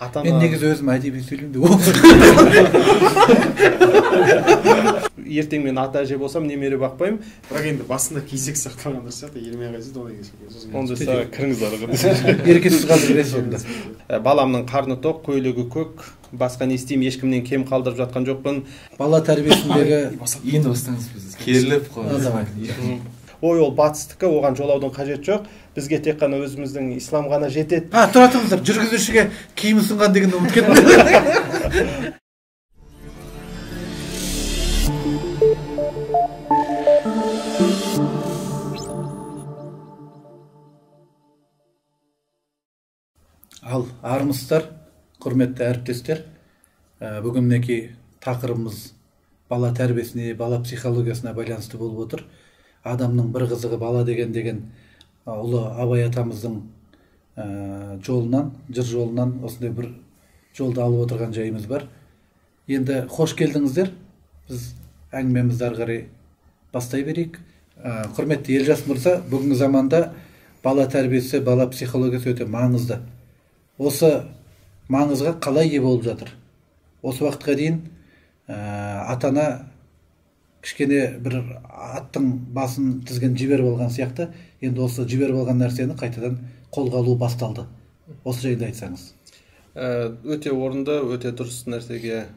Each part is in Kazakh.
Мен негізі өзім әдеби сөйлеймін деп ертең мен ата әже болсам немере бақпаймын. Бірақ енді басында кейсек сақтағандар сияқты ермей қайсыз ондай кейсек. Онда саған кіріңіз араға. еркесіз қалдыр кіресіз онда. Баламның қарны тоқ, көйлегі көк, басқа не істеймін, ешкімнен кем қалдырып жатқан жоқпын. Бала тәрбиесіндегі енді бастаңыз біз керіліп Ой, ол батыстікі, оған жолаудың қажет жоқ. Бізге тек қана өзіміздің ислам ғана жетеді. Тұра тұрыңыздар, жүргізушіге киім ұсынған дегенді ұмытып кеттім. Ал армысыздар, құрметті әріптестер. Бүгін мінекей тақырыбымыз бала тәрбиесіне, бала психологиясына байланысты болып отыр. Адамның бір қызығы бала деген ұлы Абай атамыздың жолынан, жыр жолынан осындай бір жолды алып отырған жайымыз бар. Енді қош келдіңіздер. Біз әңгімемізді ары қарай бастай берейік. Құрметті Елжас мырза, бүгінгі заманда бала тәрбиесі, бала психологиясы өте маңызды. Осы маңызға қалай ие болып жатыр? Осы уақытқа дейін ата-ана кішкене бір аттың басын тізген жіберіп алған сияқты, енді осы жіберіп алған нәрсені қайтадан қолға алу басталды. Осы жайында айтсаңыз. Өте орынды, өте дұрыс нәрсеге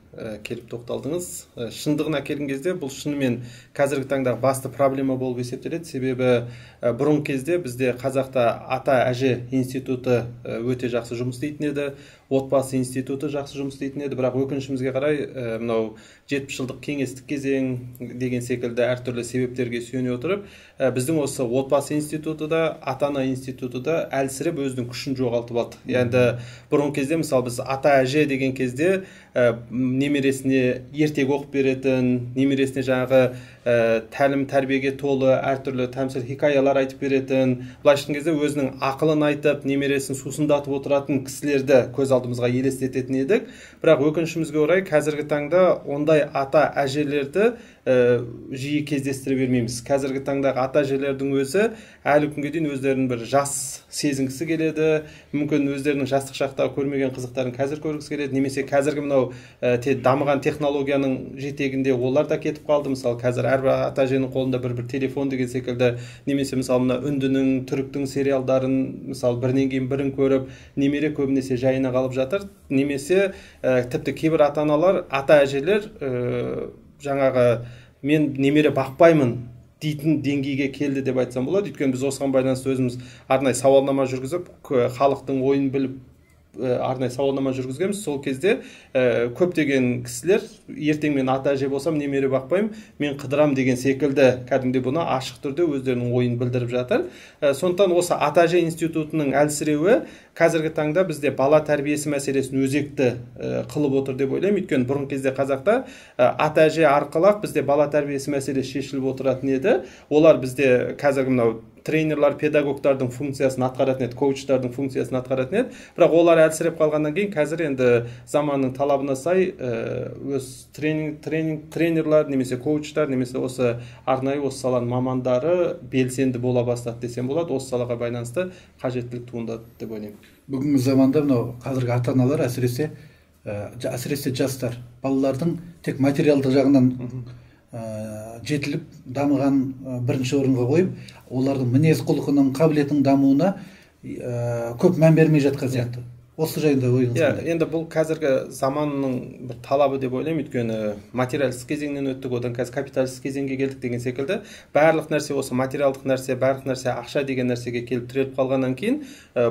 келіп тоқталдыңыз. Шындығына келген кезде бұл шынымен қазіргі таңдағы басты проблема болып есептеледі. Себебі бұрын кезде бізде қазақта ата әже институты өте жақсы жұмыс істейтін еді, отбасы институты жақсы жұмыс істейтін еді, бірақ өкінішімізге қарай мынау 70 жылдық кеңестік кезең деген секілді әртүрлі себептерге сүйене отырып, біздің осы отбасы институты да, ата-ана институты да әлсіреп өзінің күшін жоғалтып алды. Енді бұрын кезде мысалы біз ата әже деген кезде немересіне ертек оқып беретін, немересіне жаңағы тәлім тәрбиеге толы әртүрлі тәмсіл хикаялар айтып беретін, былайша айтқан кезде өзінің ақылын айтып, немересін сусындатып отыратын кісілерді көз алдымызға елестететін едік. Бірақ өкінішімізге орай қазіргі таңда ондай ата әжелерді жиі кездестіре бермейміз. Қазіргі таңдағы ата әжелердің өзі әлі күнге дейін өздерінің бір жас сезінгісі келеді, мүмкін өздерінің жастық шақтағы көрмеген қызықтарын қазір көргісі келеді, немесе қазіргі мынау дамыған технологияның жетегінде олар да кетіп қалды. Мысалы қазір әрбір ата әженің қолында бір телефон деген секілді, немесе мысалы мына үндінің, түріктің сериалдарын мысалы бірінен кейін бірін көріп, немере көбінесе жайына қалып жатыр. Немесе тіпті кейбір ата-аналар, ата әжелер жаңағы мен немере бақпаймын дейтін деңгейге келді деп айтсам болады. Өйткені біз осыған байланысты өзіміз арнайы сауалнама жүргізіп, халықтың ойын біліп арнайы сауалнама жүргізгенбіз. Сол кезде көптеген кісілер ертең мен ата әже болсам немере бақпаймын, мен қыдырам деген секілді кәдімгідей бұны ашық түрде өздерінің ойын білдіріп жатыр. Сондықтан осы ата әже институтының әлсіреуі қазіргі таңда бізде бала тәрбиесі мәселесін өзекті қылып отыр деп ойлаймын. Өйткені бұрын кезде қазақта ата әже арқылы бізде бала тәрбиесі мәселесі шешіліп отыратын еді. Олар бізде қазіргі мынау тренерлар, педагогтардың функциясын атқаратын еді, коучтардың функциясын атқаратын еді. Бірақ олар әлсіреп қалғаннан кейін қазір енді заманның талабына сай өз тренерлар, немесе коучтар, немесе осы арнайы осы саланың мамандары белсенді бола бастады десем болады. Осы салаға байланысты қажеттілік туындады деп ойлаймын. Бүгінгі заманда мынау қазіргі ата-аналар әсіресе жастар, балалардың тек материалдық жағынан жетіліп дамыған бірінші орынға қойып, олардың мінез құлқының, қабілетінің дамуына көп мән бермей жатқан сияқты. Осы жайында ойыңыз қандай? Енді бұл қазіргі заманның бір талабы деп ойлаймын. Өйткені материалистік кезеңнен өттік, одан қазір капиталистік кезеңге келдік деген секілді. Барлық нәрсе осы материалдық нәрсе, барлық нәрсе ақша деген нәрсеге келіп тіреліп қалғаннан кейін,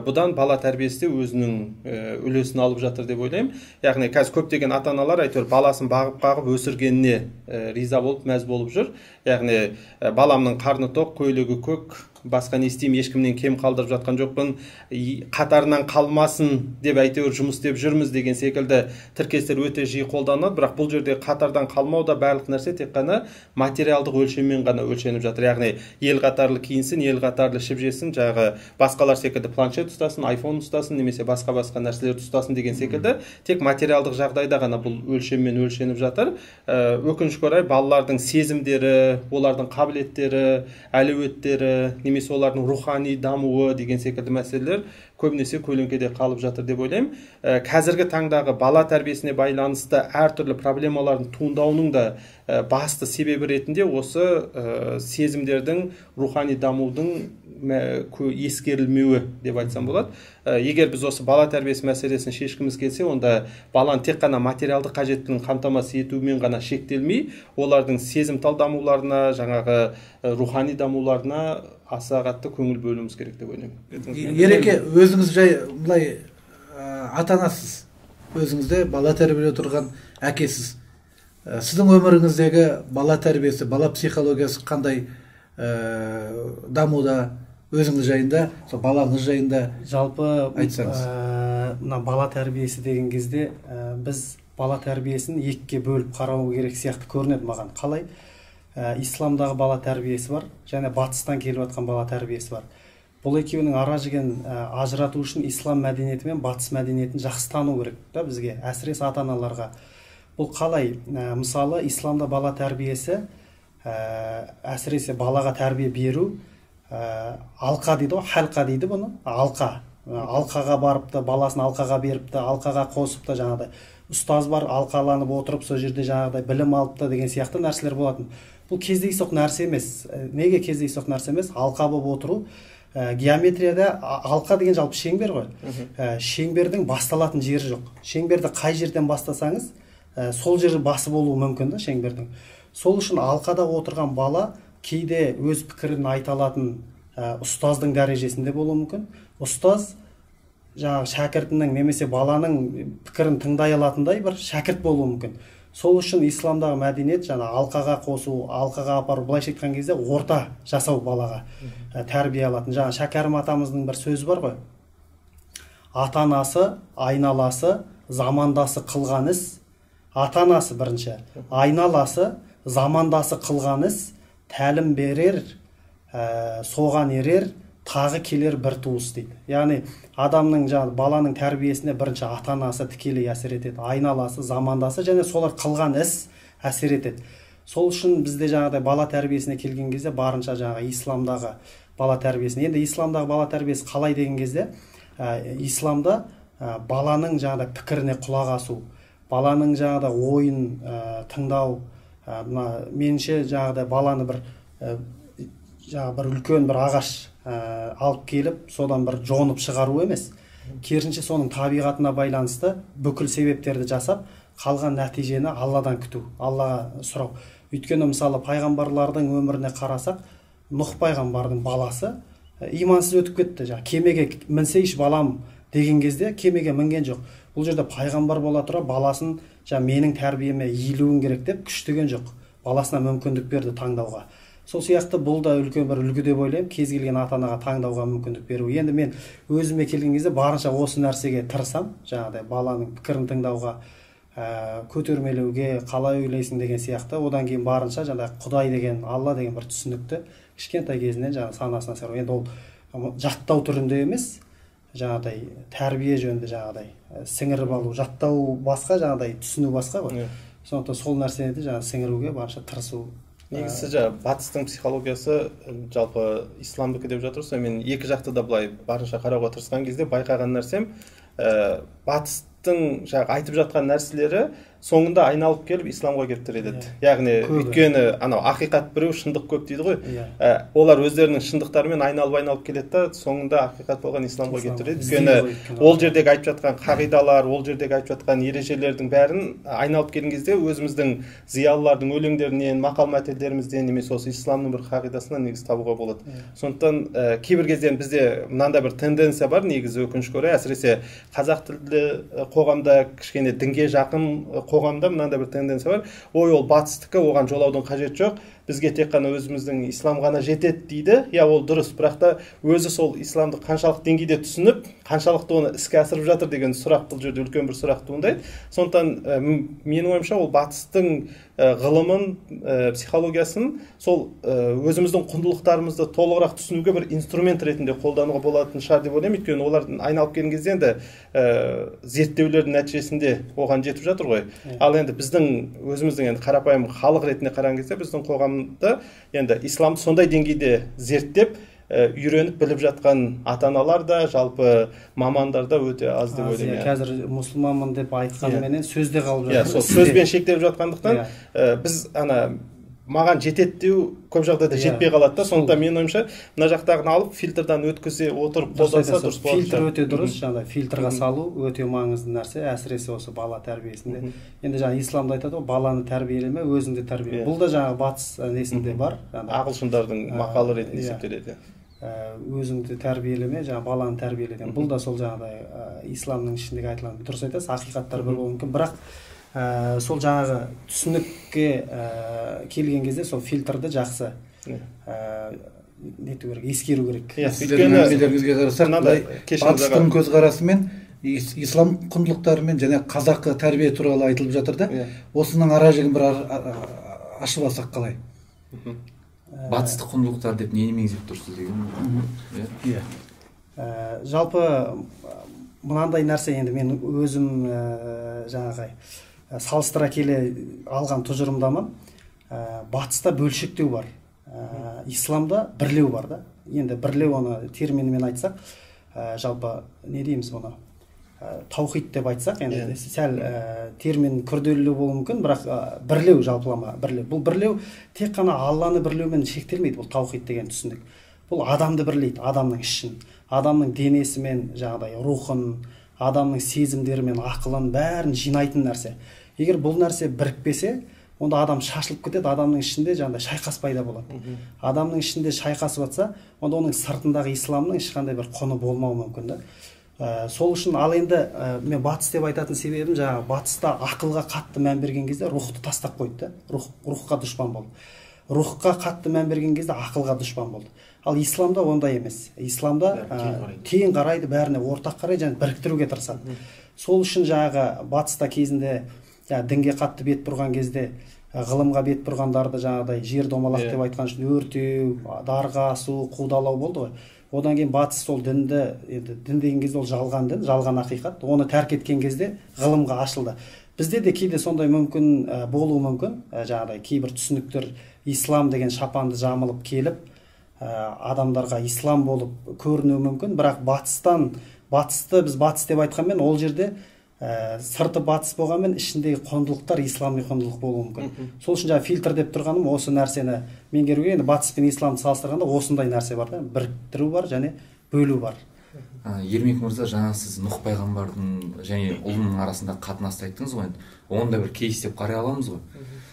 бұдан бала тәрбиесі үлесін алып жатыр деп ойлаймын. Яғни қазір көптеген ата-аналар әйтеуір баласын бағып өсіргеніне риза болып, мәз болып жүр. Яғни баламның қарны тоқ, көйлегі көк, басқа не істеймін, ешкімнен кем қалдырып жатқан жоқпын, қатарынан қалмасын деп әйтеуір жұмыс істеп жүрміз деген секілді тіркестер өте жиі қолданылады. Бірақ бұл жерде қатардан қалмау да барлық нәрсе тек қана материалдық өлшеммен ғана өлшеніп жатыр. Яғни ел қатарлы киінсін, ел қатарлы ішіп жесін, жаңағы басқалар секілді планшет ұстасын, айфон ұстасын, немесе басқа нәрселерді ұстасын деген секілді тек материалдық жағдайда ғана бұл өлшеммен өлшеніп жатыр. Өкінішке орай балалардың сезімдері, олардың қабілеттері, әлеуеттері, немесе олардың рухани дамуы деген секілді мәселелер көбінесе көлеңкеде қалып жатыр деп ойлаймын. Қазіргі таңдағы бала тәрбиесіне байланысты әртүрлі проблемалардың туындауының да басты себебі ретінде осы сезімдердің рухани дамудың ескерілмеуі деп айтсам болады. Егер біз осы бала тәрбиесі мәселесін шешкіміз келсе, онда баланы тек қана материалдық қажеттілігін қамтамасыз етумен ғана шектелмей, олардың сезімтал дамуларына, жаңағы рухани дамуларына аса қатты көңіл бөлуіміз керек деп ойлаймын. Ереке, өзіңіз жай былай ата-анасыз, өзіңізде бала тәрбиелеп тұрған әкесіз. Сіздің өміріңіздегі бала тәрбиесі, бала психологиясы қандай дамуда, өзіңіз жайында, балаңыз жайында жалпы айтсаңыз. Мына бала тәрбиесі деген кезде біз бала тәрбиесін екіге бөліп қарау керек сияқты көрінеді маған. Қалай? Исламдағы бала тәрбиесі бар, және батыстан келіп жатқан бала тәрбиесі бар. Бұл екеуінің ара жігін ажырату үшін ислам мәдениеті мен батыс мәдениетін жақсы тану керек та бізге, әсіресе ата-аналарға. Бұл қалай? Мысалы, исламда бала тәрбиесі, әсіресе балаға тәрбие беру, алқа дейді ғой, халқа дейді бұны, алқа. Алқаға барыпты, баласын алқаға беріпті, алқаға қосыпты, жаңағыдай. Ұстаз бар, алқаланып отырып, сол жерде жаңағыдай білім алыпты деген сияқты нәрселер болатын. Бұл кездейсоқ нәрсе емес. Неге кездейсоқ нәрсе емес? Алқа болып отыру. Геометрияда алқа деген жалпы шеңбер ғой. Шеңбердің басталатын жері жоқ. Шеңберді қай жерден бастасаңыз, сол жері басы болуы мүмкін да шеңбердің. Сол үшін алқада отырған бала кейде өз пікірін айта алатын ұстаздың дәрежесінде болуы мүмкін. Ұстаз жаңағы шәкіртінің немесе баланың пікірін тыңдай алатындай бір шәкірт болуы мүмкін. Сол үшін исламдағы мәдениет жаңа алқаға қосу, алқаға апару, былайша айтқан кезде орта жасау балаға тәрбие алатын. Жаңа Шәкәрім атамыздың бір сөзі бар ғой. Ата-анасы, айналасы, замандасы қылған іс. Ата-анасы бірінші, айналасы, замандасы қылған іс, тәлім берер, соған ерер, тағы келер бір туыс дейді. Яғни адамның жаңағы баланың тәрбиесіне бірінші ата-анасы тікелей әсер етеді, айналасы, замандасы және солар қылған іс әсер етеді. Сол үшін бізде жаңағыдай бала тәрбиесіне келген кезде барынша жаңағы исламдағы бала тәрбиесіне. Енді исламдағы бала тәрбиесі қалай деген кезде, исламда баланың жаңағыдай пікіріне құлақ асу, баланың жаңағыдай ойын тыңдау, меніңше жаңағыдай баланы бір үлкен бір ағаш алып келіп, содан бір жонып шығару емес. Керісінше соның табиғатына байланысты бүкіл себептерді жасап, қалған нәтижені Алладан күту, Аллаға сұрау. Өйткені мысалы пайғамбарлардың өміріне қарасақ, Нұх пайғамбардың баласы имансыз өтіп кетті. Кемеге мінсейші балам деген кезде кемеге мінген жоқ. Бұл жерде пайғамбар бола тұра баласын менің тәрбиеме иілуің керек деп күштеген жоқ. Баласына мүмкіндік берді таңдауға. Сол сияқты бұл да үлкен бір үлгі деп ойлаймын, кез келген ата-анаға таңдауға мүмкіндік беру. Енді мен өзіме келген кезде барынша осы нәрсеге тырысам, жаңағыдай баланың пікірін тыңдауға, көтермелеуге, қалай ойлайсың деген сияқты. Одан кейін барынша жаңағыдай Құдай деген, Алла деген бір түсінікті кішкентай кезінен жаңағы санасына сіңіру. Енді ол жаттау түрінде емес, жаңағыдай тәрбие жөнінде жаңағыдай сіңіріп алу, жаттау басқа, жаңағыдай түсіну басқа ғой. Сондықтан сол нәрсені жаңағы сіңіруге барынша тырысу. Негізі батыстың психологиясы жалпы исламдікі деп жатырсыз, мен екі жақты да былай барынша қарауға тырысқан кезде байқаған нәрсем, батыстың айтып жатқан нәрселері соңында айналып келіп исламға келіп тіреледі. Яғни өйткені анау ақиқат біреу, шындық көп дейді ғой. Олар өздерінің шындықтарымен айналып келеді да, соңында ақиқат болған исламға келіп тіреледі. Өйткені ол жердегі айтып жатқан қағидалар, ол жердегі айтып жатқан ережелердің бәрін айналып келген кезде өзіміздің зиялылардың өлеңдерінен, мақал-мәтелдерімізден немесе осы исламның бір қағидасынан негіз табуға болады. Сондықтан кейбір кезде бізде мынандай бір тенденция бар, негізі өкінішке орай, әсіресе қазақ тілді қоғамда, кішкене дінге жақын қоғамда мынандай бір тенденция бар. Ол батыстікі, оған жолаудың қажет жоқ. Бізге тек қана өзіміздің ислам ғана жетеді дейді. Ол дұрыс, бірақ та өзі сол исламды қаншалық деңгейде түсініп, қаншалықты оны іске асырып жатыр деген сұрақ, бұл жерде үлкен бір сұрақ туындайды. Сондықтан менің ойымша ол батыстың ғылымын, психологиясын сол өзіміздің құндылықтарымызды толығырақ түсінуге бір инструмент ретінде қолдануға болатын шығар деп ойлаймын. Өйткені олардың айналып келген кезде енді зерттеулердің нәтижесінде оған жетіп жатыр ғой. Ал енді біздің өзіміздің енді қарапайым халық ретінде қараған кезде біздің қоғамда енді исламды сондай деңгейде зерттеп, үйреніп біліп жатқан ата-аналар да, жалпы мамандар да өте аз деп ойлаймын. Қазір мұсылманмын деп айтқанменен сөзде қалып жатыр. Сол сөзбен шектеліп жатқандықтан біз маған жетеді деу көп жағдайда жетпей қалады да. Сондықтан менің ойымша мына жақтағыны алып фильтрдан өткізе отырып қолданса дұрыс болады. Фильтр өте дұрыс, жаңағыдай фильтрға салу өте маңызды нәрсе, әсіресе осы бала тәрбиесінде. Енді жаңа исламда айтады ғой, баланы тәрбиелеме, өзіңді тәрбиеле. Бұл да жаңағы батыс несінде бар. Ағылшындардың мақалы ретінде есептеледі. Өзіңді тәрбиелеме, жаңағы баланы тәрбиеле. Бұл да сол жаңағыдай исламның ішіндегі айтылған. Дұрыс айтасыз, ақиқаттар бір болуы мүмкін, бірақ сол жаңағы түсінікке келген кезде сол фильтрді жақсы нету керек, ескеру керек. Өйткені батыстың көзқарасымен ислам құндылықтарымен және қазақы тәрбие туралы айтылып жатыр да. Осының ара-жігін бір ашып алсақ қалай? Батыстық құндылықтар деп нені меңзеп тұрсыз деген? Жалпы мынандай нәрсе, енді мен өзім жаңағы салыстыра келе алған тұжырымдамам, батыста бөлшектеу бар, исламда бірлеу бар да. Енді бірлеу, оны терминімен айтсақ, жалпы не дейміз оны, таухид деп айтсақ, енді сәл термин күрделі болуы мүмкін, бірақ бірлеу, жалпылама бірлеу. Бұл бірлеу тек қана Алланы бірлеумен шектелмейді, бұл таухид деген түсінік. Бұл адамды бірлейді, адамның ішін, адамның денесімен, жаңағыдай рухын, адамның сезімдері мен ақылын бәрін жинайтын нәрсе. Егер бұл нәрсе бірікпесе, онда адам шашылып кетеді, адамның ішінде жаңағыдай шайқас пайда болады. Адамның ішінде шайқасып жатса, онда оның сыртындағы исламның ешқандай бір құны болмауы мүмкін да. Сол үшін ал енді мен батыс деп айтатын себебім, жаңағы батыста ақылға қатты мән берген кезде рухты тастап қойды да. Рухқа дұшпан болды. Рухқа қатты мән берген кезде ақылға дұшпан болды. Ал исламда ондай емес. Исламда тең қарайды, бәріне ортақ қарайды, және біріктіруге тырысады. Сол үшін жаңағы батыста кезінде дінге қатты бет бұрған кезде, ғылымға бет бұрғандарды жаңағыдай жер домалақ деп айтқан үшін өртеу, дарға асу, қудалау болды ғой. Одан кейін батыс сол дінді, дін деген кезде ол жалған дін, жалған ақиқат, оны тәрк еткен кезде ғылымға ашылды. Бізде де кейде сондай мүмкін болуы мүмкін, жаңағыдай кейбір түсініктер ислам деген шапанды жамылып келіп, адамдарға ислам болып көрінуі мүмкін, бірақ батысты біз батыс деп айтқанмен, ол жерде сырты батыс болғанмен ішіндегі құндылықтар ислами құндылық болуы мүмкін. Сол үшін жаңа фильтр деп тұрғаным осы нәрсені меңгеруге, енді батыс пен исламды салыстырғанда осындай нәрсе бар да, біріктіру бар және бөлу бар. Ермек мырза, жаңа сіз Нұх пайғамбардың және ұлының арасында қатынасты айттыңыз ғой, оны да бір кейс деп қарай аламыз ғой.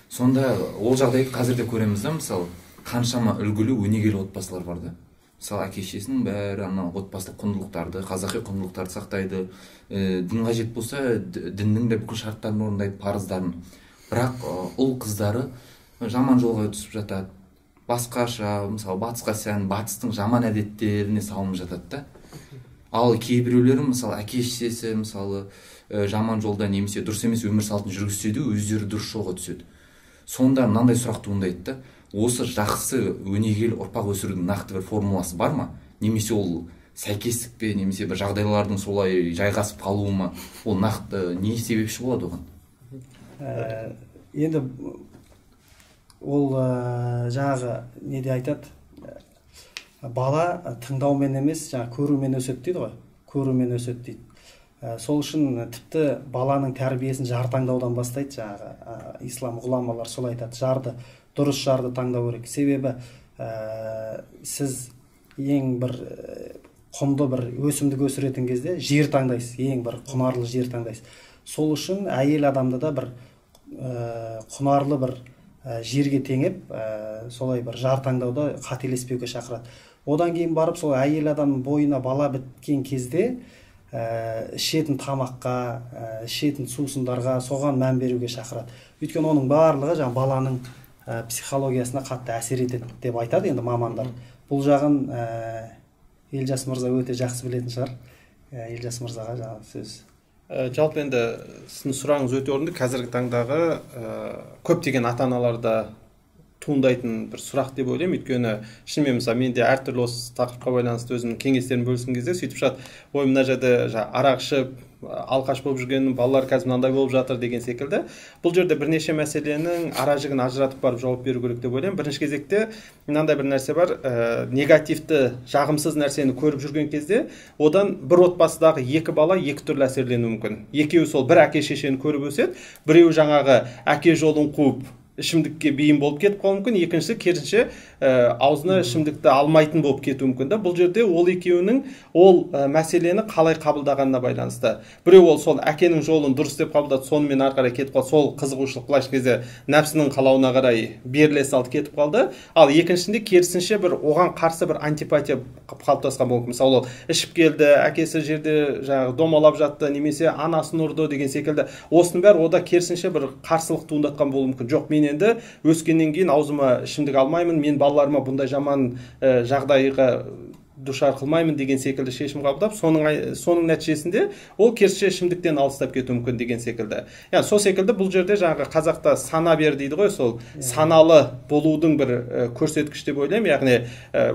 Сонда ол жағдайды қазірде көреміз да, мысалы қаншама үлгілі өнегелі отбасылар бар да. Мысалы әке-шешесінің бәрі отбасылық құндылықтарды, қазақи құндылықтарды сақтайды, дін қажет болса діннің де бүкіл шарттарын орындайды, парыздарын. Бірақ ұл қыздары жаман жолға түсіп жатады, басқаша, мысалы батысқа сән, батыстың жаман әдеттеріне салынып жатады да. Ал кейбіреулері мысалы әке-шешесі мысалы жаман жолда немесе дұрыс емес өмір салтын жүргізсе де өздері дұрыс жолға түседі. Сонда мынандай сұрақ туындайды да, осы жақсы өнегелі ұрпақ өсірудің нақты бір формуласы бар ма? Немесе ол сәйкестік пе, немесе бір жағдайлардың солай жайғасып қалуы ма? Ол нақты не себепші болады оған? Енді ол жаңағы неде айтады, бала тыңдаумен емес, жаңағы көрумен өседі дейді ғой, көрумен өседі дейді. Сол үшін тіпті баланың тәрбиесін жар таңдаудан бастайды, жаңағы ислам ғұламалар солай айтады, дұрыс жарды таңдау керек. Себебі сіз ең бір құнды бір өсімдік өсіретін кезде жер таңдайсыз, ең бір құнарлы жер таңдайсыз. Сол үшін әйел адамды да бір құнарлы бір жерге теңеп, солай бір жар таңдауда қателеспеуге шақырады. Одан кейін барып сол әйел адамның бойына бала біткен кезде ішетін тамаққа, ішетін сусындарға, соған мән беруге шақырады. Өйткені оның барлығы жаңа баланың психологиясына қатты әсер етеді деп айтады енді мамандар. Бұл жағын Елжас мырза өте жақсы білетін шығар. Елжас мырзаға жаңағы сөз. Жалпы енді сіздің сұрағыңыз өте орынды. Қазіргі таңдағы көптеген ата-аналарда туындайтын бір сұрақ деп ойлаймын. Өйткені шынымен мысалы мен де әртүрлі осы тақырыпқа байланысты өзімнің кеңестерімді бөліскен кезде сөйтіп шығады, ой мына жерде арақ ішіп алқаш болып жүрген балалар қазір мынандай болып жатыр деген секілді. Бұл жерде бірнеше мәселенің ара-жігін ажыратып барып жауап беру керек деп ойлаймын. Бірінші кезекте мынандай бір нәрсе бар, негативті, жағымсыз нәрсені көріп жүрген кезде одан бір отбасыдағы екі бала екі түрлі әсерленуі мүмкін. Екеуі сол бір әке шешені көріп өседі, біреуі жаңағы әке жолын қуып ішімдікке бейім болып кетіп қалуы мүмкін, екіншісі керісінше аузына ішімдікті алмайтын болып кетуі мүмкін. Бұл жерде ол екеуінің ол мәселені қалай қабылдағанына байланысты. Біреу ол сол әкенің жолын дұрыс деп қабылдады, сонымен ары қарай кетіп қалды, сол қызығушылық былайша кезде нәпсінің қалауына қарай беріле салды кетіп қалды. Ал екіншісінде керісінше бір оған қарсы бір антипатия қалыптасқан болып, мысалы ол ішіп келді, әкесі жерде жаңағы домалап жатты, немесе анасын ұрды деген секілді. Осының бәрі ода керісінше бір қарсылық туындатқан болуы мүмкін. Жоқ, мен енді өскеннен кейін аузыма ішімдік алмаймын, мен балаларыма бұндай жаман жағдайға душар қылмаймын деген секілді шешім қабылдап, соның нәтижесінде ол керісінше ішімдіктен алыстап кетуі мүмкін деген секілді. Яғни сол секілді бұл жерде жаңағы қазақта сана бер дейді ғой, сол саналы болудың бір көрсеткіш деп ойлаймын. Яғни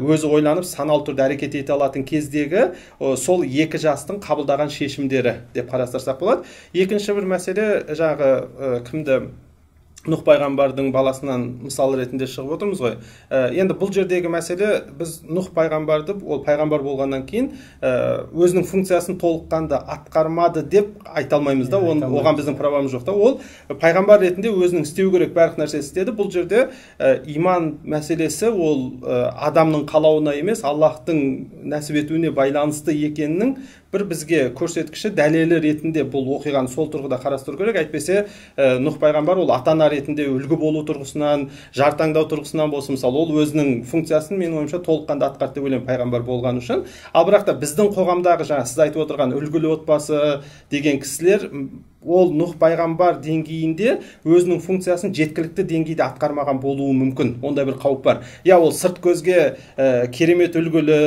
өзі ойланып саналы түрде әрекет ете алатын кездегі сол екі жастың қабылдаған шешімдері деп қарастырсақ болады. Екінші бір мәселе жаңағы кімді Нұх пайғамбардың баласынан мысал ретінде шығып отырмыз ғой. Енді бұл жердегі мәселе, біз Нұх пайғамбарды, ол пайғамбар болғаннан кейін өзінің функциясын толыққанды атқармады деп айта алмаймыз да, оған біздің правамыз жоқ та. Ол пайғамбар ретінде өзінің істеу керек барлық нәрсесін істеді. Бұл жерде иман мәселесі ол адамның қалауына емес, Аллахтың нәсіп етуіне байланысты екенінің бір бізге көрсеткіші, дәлелі ретінде бұл оқиғаны сол тұрғыда қарастыру керек. Әйтпесе Нұх пайғамбар ол ата-ана ретінде үлгі болу тұрғысынан, жар таңдау тұрғысынан болсын, мысалы ол өзінің функциясын менің ойымша толыққанды атқарды деп ойлаймын пайғамбар болған үшін. Ал бірақ та біздің қоғамдағы жаңа сіз айтып отырған үлгілі отбасы деген кісілер ол Нұх пайғамбар деңгейінде өзінің функциясын жеткілікті деңгейде атқармаған болуы мүмкін. Ондай бір қауіп бар. Я ол сырт көзге керемет үлгілі,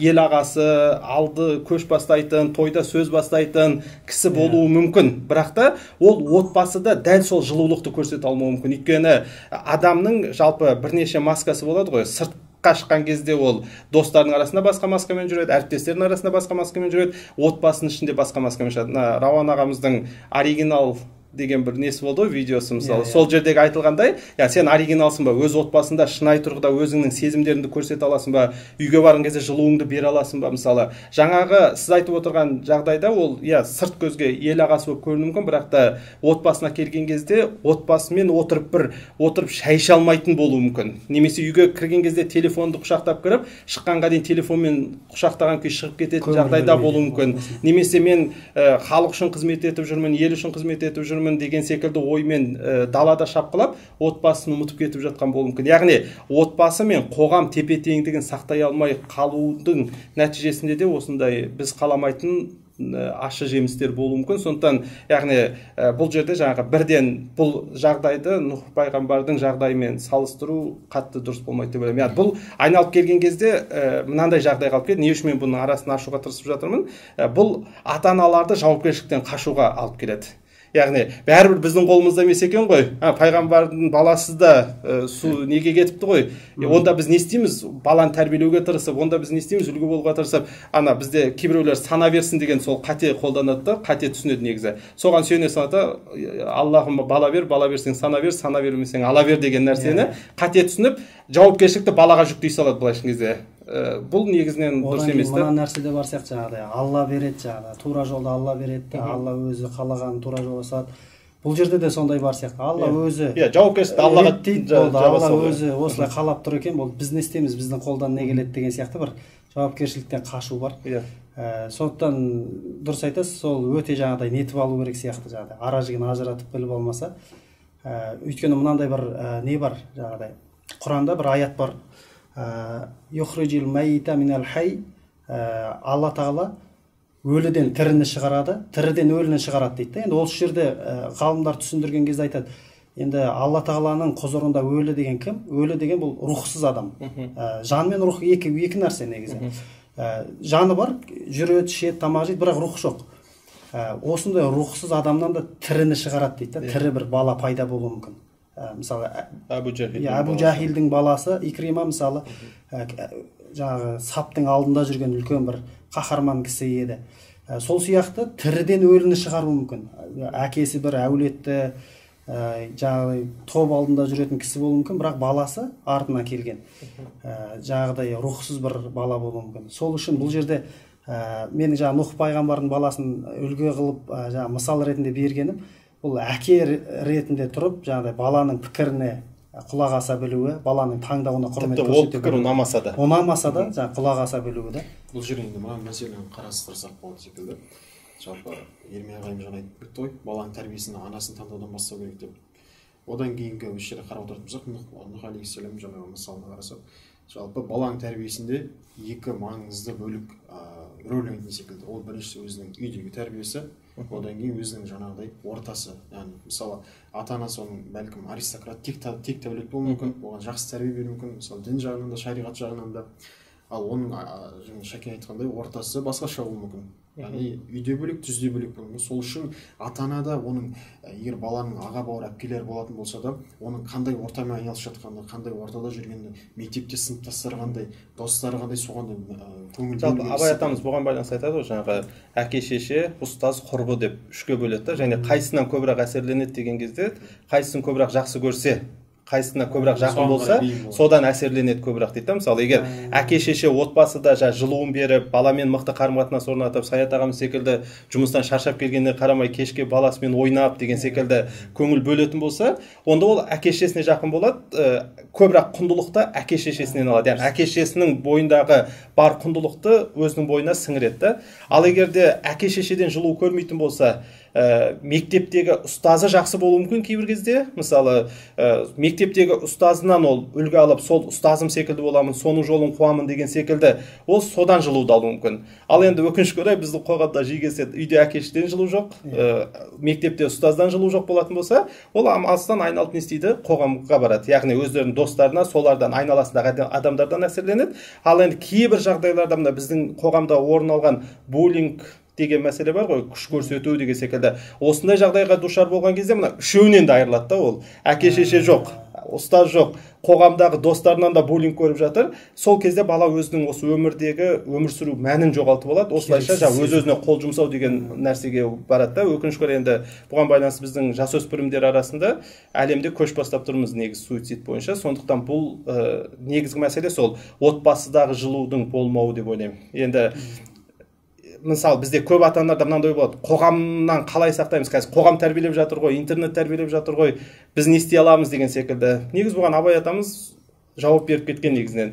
ел ағасы, алды көш бастайтын, тойда сөз бастайтын кісі болуы мүмкін. Бірақ та ол отбасыда дәл сол жылулықты көрсете алмауы мүмкін. Өйткені адамның жалпы бірнеше маскасы болады ғой. Сырт шыққан кезде ол достарының арасында басқа маскамен жүреді, әріптестерінің арасында басқа маскамен жүреді, отбасының ішінде басқа маскамен жүреді. Рауан ағамыздың оригинал деген бір несі болды, видеосы мысалы. Сол жердегі айтылғандай, сен оригиналсың ба, өз отбасында шынайы тұрғыда өзіңнің сезімдеріңді көрсете аласың ба, үйге барған кезде жылуыңды бере аласың ба, мысалы. Жаңағы сіз айтып отырған жағдайда ол сырт көзге ел ағасы болып көрінуі мүмкін, бірақ та отбасына келген кезде отбасымен отырып шай іше алмайтын болуы мүмкін. Немесе үйге кірген кезде телефонды құшақтап кіріп, шыққанға дейін телефонмен құшақтаған күй шығып кететін жағдайда болуы мүмкін. Немесе мен халық үшін қызмет етіп жүрмін, ел үшін қызмет етіп жүрмін деген секілді оймен далада шапқылап отбасын ұмытып кетіп жатқан болуы мүмкін. Яғни отбасы мен қоғам тепе-теңдігін сақтай алмай қалудың нәтижесінде де осындай біз қаламайтын ащы жемістер болуы мүмкін. Сондықтан яғни бұл жерде жаңағы бірден бұл жағдайды Нұх пайғамбардың жағдайымен салыстыру қатты дұрыс болмайды деп ойлаймын. Бұл айналып келген кезде мынандай жағдай қалып келеді. Не үшін мен бұның арасын ашуға тырысып жатырмын? Бұл ата-аналарды жауапкершіліктен қашуға алып келеді. Яғни бәрібір біздің қолымызда емес екен ғой. Пайғамбардың баласы да су неге кетіпті ғой. Онда біз не істейміз? Баланы тәрбиелеуге тырысып, онда біз не істейміз? Үлгі болуға тырысып. Бізде кейбіреулер сана берсін деген сол қате қолданады да, қате түсінеді негізі. Соған сүйене салады, Аллахым бала берсең сана бермесең ала бер деген нәрсені қате түсініп, жауапкершілікті балаға жүктей салады былайша кезде. Бұл негізінен дұрыс емес та. Мына нәрседе бар сияқты жаңағыдай Алла береді, жаңағыдай тура жолды Алла береді, Алла өзі қалағанын тура жолға салады. Бұл жерде де сондай бар сияқты. Алла өзі жауапкершілікті Аллаға дейді, Алла өзі осылай қалап тұр екен, бұл біз не істейміз, біздің қолдан не келеді деген сияқты бір жауапкершіліктен қашу бар. Сондықтан дұрыс айтасыз, сол өте жаңағыдай нетіп алу керек сияқты, жаңағыдай ара-жігін ажыратып біліп алмаса. Өйткені мынандай бір не бар, жаңағыдай Құранда бір аят бар. Юхриджил майита минал хай, Алла тағала өліден тіріні шығарады, тіріден өліні шығарады дейді. Енді ол жерде ғалымдар түсіндірген кезде айтады, енді Алла тағаланың құзырында өлі деген кім? Өлі деген бұл рухсыз адам. Жан мен рух екі нәрсе негізі. Жаны бар, жүреді, ішеді, тамақ жейді, бірақ рух жоқ. Осындай рухсыз адамнан да тіріні шығарады дейді. Тірі бір бала пайда болуы мүмкін. мысалы Абу Жахил. Абу Жахилдің баласы Икрима мысалы жаңағы саптың алдында жүрген үлкен бір қаһарман кісі еді. Сол сияқты тіріден өліні шығаруы мүмкін. Әкесі бір әулетті жаңағыдай топ алдында жүретін кісі болуы мүмкін, бірақ баласы артынан келген жаңағыдай рухсыз бір бала болуы мүмкін. Сол үшін бұл жерде менің жаңағы Нұх пайғамбардың баласын үлгі қылып жаңағы мысал ретінде бергенім, бұл әке ретінде тұрып жаңағыдай баланың пікіріне құлақ аса білуі, баланың таңдауына құрмет көрсете. Ол пікір ұнамаса да жаңағы құлақ аса білуі да. Бұл жерде енді мына мәселені қарастырсақ болады секілді. Жалпы Ермей ағайым жаңа айтып кетті ғой, баланың тәрбиесін анасын таңдаудан бастау керек деп. Одан кейінгі осы жерде қарап отыратын болсақ, Нұх алейхиссалам жаңағы мысалына қарасақ, жалпы баланың тәрбиесінде екі маңызды бөлік рөл ойнайтын секілді. Ол біріншісі өзінің үйдегі тәрбиесі, одан кейін өзінің жаңағыдай ортасы. Яғни мысалы ата-анасы оның бәлкім аристократ, тек дәулет болуы мүмкін, оған жақсы тәрбие беруі мүмкін, мысалы дін жағынан да, шариғат жағынан да. Ал оның Шәкен айтқандай ортасы басқаша болуы мүмкін. Яғни үйде бөлек, түзде бөлек болуы мүмкін. Сол үшін ата-анада оның егер баланың аға бауыр әпкелері болатын болса да, оның қандай ортамен айналысып жатқанын, қандай ортада жүргенін, мектепте сыныптастары қандай, достары қандай, соған көңіл бөлу. Жалпы Абай атамыз бұған байланысты айтады ғой, жаңағы әке шеше, ұстаз, құрбы деп үшке бөледі, және қайсысынан көбірек әсерленеді деген кезде, қайсысын көбірек жақсы көрсе, қайсысына көбірек жақын болса, содан әсерленеді көбірек дейді. Мысалы, егер әке шеше отбасыда жылуын беріп, баламен мықты қарым-қатынас орнатып, Саят ағамыз секілді жұмыстан шаршап келгеніне қарамай кешке баласымен ойнап деген секілді көңіл бөлетін болса, онда ол әке шешесіне жақын болады, көбірек құндылықты әке шешесінен алады. Яғни әке шешесінің бойындағы бар құндылықты өзінің бойына сіңіреді. Ал егер де әке шешеден жылу көрмейтін болса, мектептегі ұстазы жақсы болуы мүмкін кейбір кезде. Мысалы, мектептегі ұстазынан ол үлгі алып, сол ұстазым секілді боламын, соның жолын қуамын деген секілді, ол содан жылуды алуы мүмкін. Ал енді өкінішке орай біздің қоғамда жиі кездеседі, үйде әке шешеден жылу жоқ, мектепте ұстаздан жылу жоқ болатын болса, ол алыстан айналып не істейді, қоғамға барады. Яғни өздерінің достарына, солардан, айналасындағы адамдардан әсерленеді. Ал енді кейбір жағдайларда мына біздің қоғамда орын алған буллинг деген мәселе бар ғой, күш көрсету деген секілді. Осындай жағдайға душар болған кезде мына үшеуінен де айырылады да ол. Әке шеше жоқ, ұстаз жоқ, қоғамдағы достарынан да буллинг көріп жатыр. Сол кезде бала өзінің осы өмірдегі өмір сүру мәнін жоғалтып алады. Осылайша өз-өзіне қол жұмсау деген нәрсеге барады да. Өкінішке орай енді бұған байланысты біздің жасөспірімдер арасында әлемде көш бастап тұрмыз негізі суицид бойынша. Сондықтан бұл негізгі мәселе сол отбасыдағы жылудың болмауы деп ойлаймын. Енді мысалы бізде көп ата-аналарда мынандай болады, қоғамнан қалай сақтаймыз, қазір қоғам тәрбиелеп жатыр ғой, интернет тәрбиелеп жатыр ғой, біз не істей аламыз деген секілді. Негіз бұған Абай атамыз жауап беріп кеткен негізінен.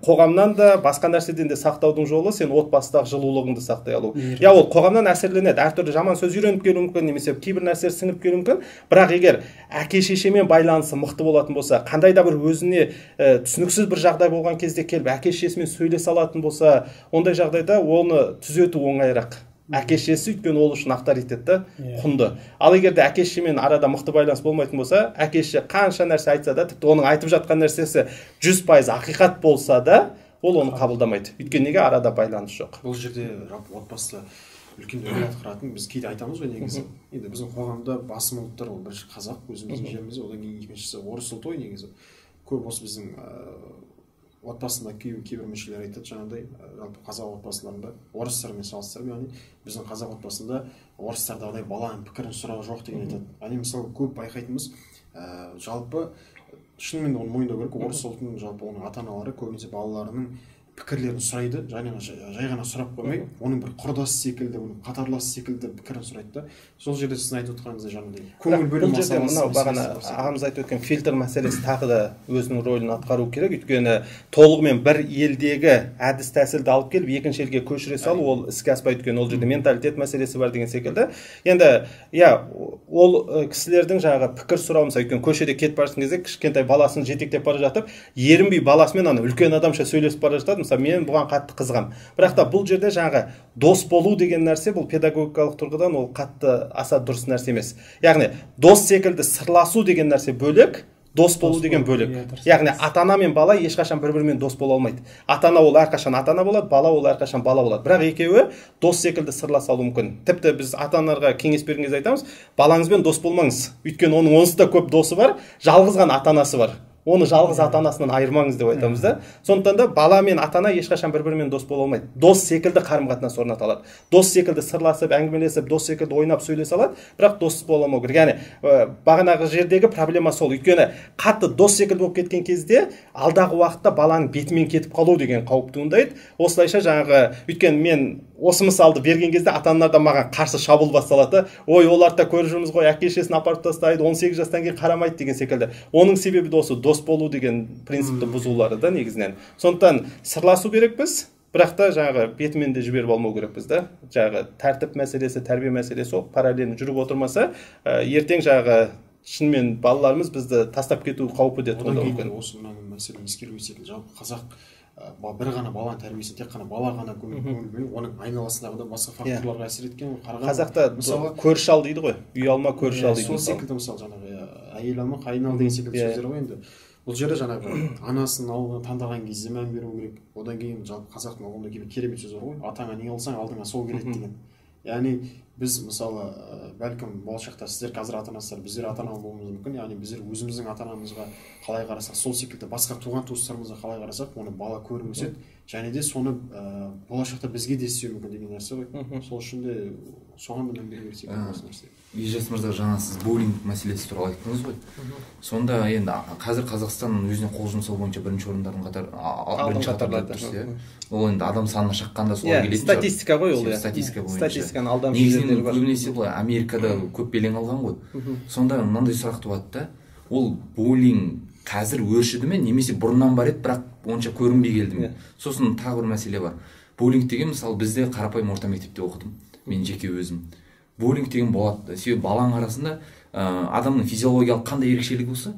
Қоғамнан да, басқа нәрседен де сақтаудың жолы сен отбасыдағы жылулығыңды сақтай алу. Я ол қоғамнан әсерленеді, әртүрлі жаман сөз үйреніп келуі мүмкін, немесе кейбір нәрселер сіңіп келуі мүмкін, бірақ егер әке шешемен байланысы мықты болатын болса, қандай да бір өзіне түсініксіз бір жағдай болған кезде келіп әке шешесімен сөйлесе алатын болса, ондай жағдайда оны түзету оңайырақ. Әке шешесі өйткені ол үшін авторитетті, құнды. Ал егер де әке шешемен арада мықты байланыс болмайтын болса, әке шеше қанша нәрсе айтса да, тіпті оның айтып жатқан нәрсесі 100% ақиқат болса да, ол оны қабылдамайды. Өйткені неге арада байланыс жоқ. Бұл жерде отбасыда үлкен рөл атқаратын, біз кейде айтамыз ғой негізі. Енді біздің қоғамда басым ұлттар, ол бірінші қазақ, өзіміздің жерімізде, одан кейін екіншісі орыс ұлты ғой негізі. Көп осы біздің отбасында кейбір мүшелер айтады, жаңағыдай жалпы қазақ отбасыларында орыстармен салыстырып, яғни біздің қазақ отбасында орыстардағыдай баланың пікірін сұрау жоқ деген айтады. Яғни мысалы көп байқайтынымыз, жалпы шынымен оны мойындау керек, орыс ұлтының жалпы оның ата-аналары көбінесе балаларының пікірлерін сұрайды, жай ғана сұрақ қоймай, оның бір құрдасы секілді, оның қатарласы секілді пікірін сұрайды да. Сол жерде сіздің айтып отырғаныңыздай жаңағыдай көңіл бөлу мәселесі. Мынау бағана ағамыз айтып өткен фильтр мәселесі тағы да өзінің рөлін атқару керек. Өйткені толығымен бір елдегі әдіс тәсілді алып келіп екінші елге көшіре салу ол іске аспайды, өйткені ол жерде менталитет мәселесі бар деген секілді. Енді ол кісілердің жаңағы пікір сұрауы, мысалы, өйткені көшеде кетіп бара жатқан кезде кішкентай баласын жетектеп бара жатып, ерінбей баласымен ана үлкен адамша сөйлесіп бара жатады. Мысалы, мен бұған қатты қызығам. Бірақ та бұл жерде жаңағы дос болу деген нәрсе, бұл педагогикалық тұрғыдан ол қатты аса дұрыс нәрсе емес. Яғни дос секілді сырласу деген нәрсе бөлек, дос болу деген бөлек. Яғни ата-ана мен бала ешқашан бір-бірімен дос бола алмайды. Ата-ана ол әрқашан ата-ана болады, бала ол әрқашан бала болады. Бірақ екеуі дос секілді сырласа алуы мүмкін. Тіпті біз ата-аналарға кеңес берген кезде айтамыз, балаңызбен дос болмаңыз. Өйткені оның онсыз да көп досы бар, жалғыз ғана ата-анасы бар. Оны жалғыз ата-анасынан айырмаңыз деп айтамыз да. Сондықтан да бала мен ата-ана ешқашан бір-бірімен дос бола алмайды. Дос секілді қарым-қатынас орната алады. Дос секілді сырласып, әңгімелесіп, дос секілді ойнап сөйлесе алады, бірақ дос бола алмау керек. Яғни бағанағы жердегі проблема сол. Өйткені қатты дос секілді болып кеткен кезде алдағы уақытта баланың бетімен кетіп қалу деген қауіп туындайды. Осылайша жаңағы, өйткені мен осы мысалды берген кезде ата-аналар да маған қарсы шабуыл басталады. Ой, оларды да көріп жүрміз ғой, әке-шешесін апарып тастайды, 18 жастан кейін қарамайды деген секілді. Оның себебі де осы дос болу деген принципті бұзулары да негізінен. Сондықтан сырласу керекпіз, бірақ та жаңағы бетімен де жіберіп алмау керекпіз да. Жаңағы тәртіп мәселесі, тәрбие мәселесі ол параллельно жүріп отырмаса, ертең жаңағы шынымен балаларымыз бізді тастап кету қаупі де туындауы мүмкін. Осы мәселені ескеру секілді, жалпы қазақ бір ғана баланың тәрбиесіне тек қана бала ғана көңіл бөлмей, оның айналасындағы да басқа факторларға әсер еткен. Қазақта көрші ал дейді ғой, үй алма көрші ал дейді. Сол секілді мысалы жаңағы әйел алма қайын ал деген секілді сөздер ғой енді. Бұл жерде жаңағы анасын таңдаған кезде мән беру керек. Одан кейін жалпы қазақтың ұғымында кейбір керемет сөз бар ғой, атаңа не алсаң алдыңа сол келеді деген. Яғни біз мысалы бәлкім болашақта сіздер қазір ата-анасыздар, біздер ата-ана болуымыз мүмкін. Яғни біздер өзіміздің ата-анамызға қалай қарасақ, сол секілді басқа туған туыстарымызға қалай қарасақ, оны бала көріп өседі, және де соны болашақта бізге де істеуі мүмкін деген нәрсе ғой. Сол үшін де соған да мән беру керек секілді осы нәрсе. Ежес мырза, жаңа сіз боулинг мәселесі туралы айттыңыз ғой. Сонда енді қазір Қазақстан өзіне қол жұмсау бойынша бірінші орындардың бірінші қатарда тұр. Ол енді адам санына шаққанда солай келетін шығар. Статистика ғой ол. Статистика бойынша. Статистиканы алдам негізінен көбінесе былай Америкада көп белең алған ғой. Сонда мынандай сұрақ туады да, ол боулинг қазір өршіді ме, немесе бұрыннан бар еді, бірақ онша көрінбей келді ме? Сосын тағы бір мәселе бар. Боулинг деген мысалы бізде қарапайым орта мектепте оқыдым, мен жеке өзім. Боулинг деген болады. Себебі баланың арасында адамның физиологиялық қандай ерекшелігі болса,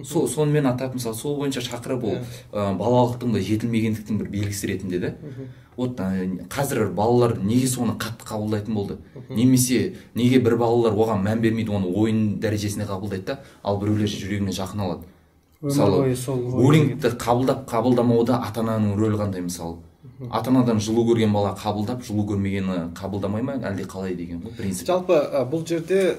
сонымен атап, мысалы сол бойынша шақырып ол балалықтың да жетілмегендіктің бір белгісі ретінде да. Вот қазір балалар неге соны қатты қабылдайтын болды? Немесе неге бір балалар оған мән бермейді, оны ойын дәрежесіне қабылдайды да, ал біреулер жүрегіне жақын алады. Мысалы боулингті қабылдамауда ата-ананың рөлі қандай? Мысалы ата-анадан жылу көрген бала қабылдап, жылу көрмегені қабылдамай ма, әлде қалай деген ғой принцип. Жалпы бұл жерде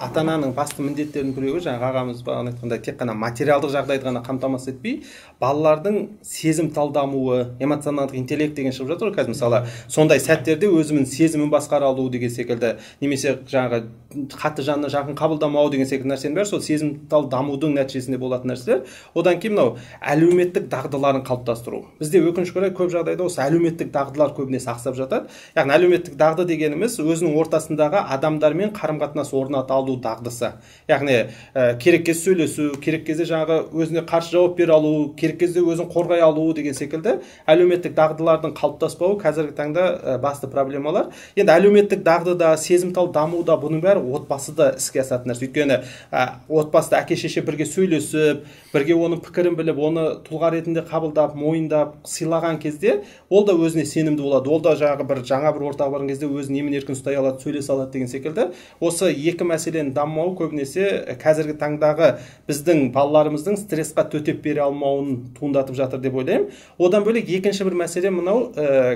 ата-ананың басты міндеттерінің біреуі, жаңағы ағамыз бағана айтқандай, тек қана материалдық жағдайды ғана қамтамасыз етпей, балалардың сезімтал дамуы, эмоционалдық интеллект деген шығып жатыр ғой қазір. Мысалы, сондай сәттерде өзінің сезімін басқара алу деген секілді, немесе жаңағы қатты жанына жақын қабылдамау деген секілді нәрсенің бәрі сол сезімтал дамудың нәтижесінде болатын нәрселер. Одан кейін мынау әлеуметтік дағдыларын қалыптастыру. Бізде өкінішке орай көп жағдайда осы әлеуметтік дағдылар көбінесе ақсап жатады. Яғни әлеуметтік дағды дегеніміз өзінің ортасындағы адамдармен қарым-қатынас орната алу дағдысы. Яғни керек кезде сөйлесу, керек кезде жаңағы өзіне қарсы жауап бере алу, керек кезде өзін қорғай алу деген секілді әлеуметтік дағдылардың қалыптаспауы қазіргі таңда басты проблемалар. Енді әлеуметтік дағдыда, сезімтал дамуда бұның бәрі отбасыда іске асатын нәрсе. Өйткені отбасыда әке-шеше бірге сөйлесіп, бірге оның пікірін біліп, оны тұлға ретінде қабылдап, мойындап, сыйлаған кезде ол да өзіне сенімді болады. Ол да жаңа бір ортаға барған кезде өзін емін-еркін ұстай алады, сөйлесе алады деген секілді. Осы екі мәселенің дамымауы көбінесе қазіргі таңдағы біздің балаларымыздың стрессқа төтеп бере алмауын туындатып жатыр деп ойлаймын. Одан бөлек екінші бір мәселе мынау,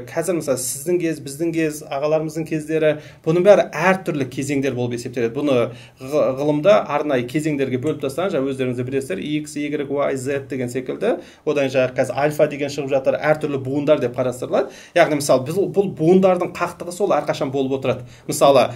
қазір мысалы сіздің кез, біздің кез, ағаларымыздың кездері, бұның бәрі әртүрлі кезеңдер болып есептеледі. Бұны ғылымда арнайы кезеңдерге бөліп тастаған, жаңа өздеріңіз де білесіздер, X, Y, Y, Z деген секілді. Одан жаңағы қазір альфа деген шығып жатыр, әртүрлі буындар деп қарастырылады. Яғни мысалы бұл буындардың қақтығысы ол әрқашан болып отырады. Мысалы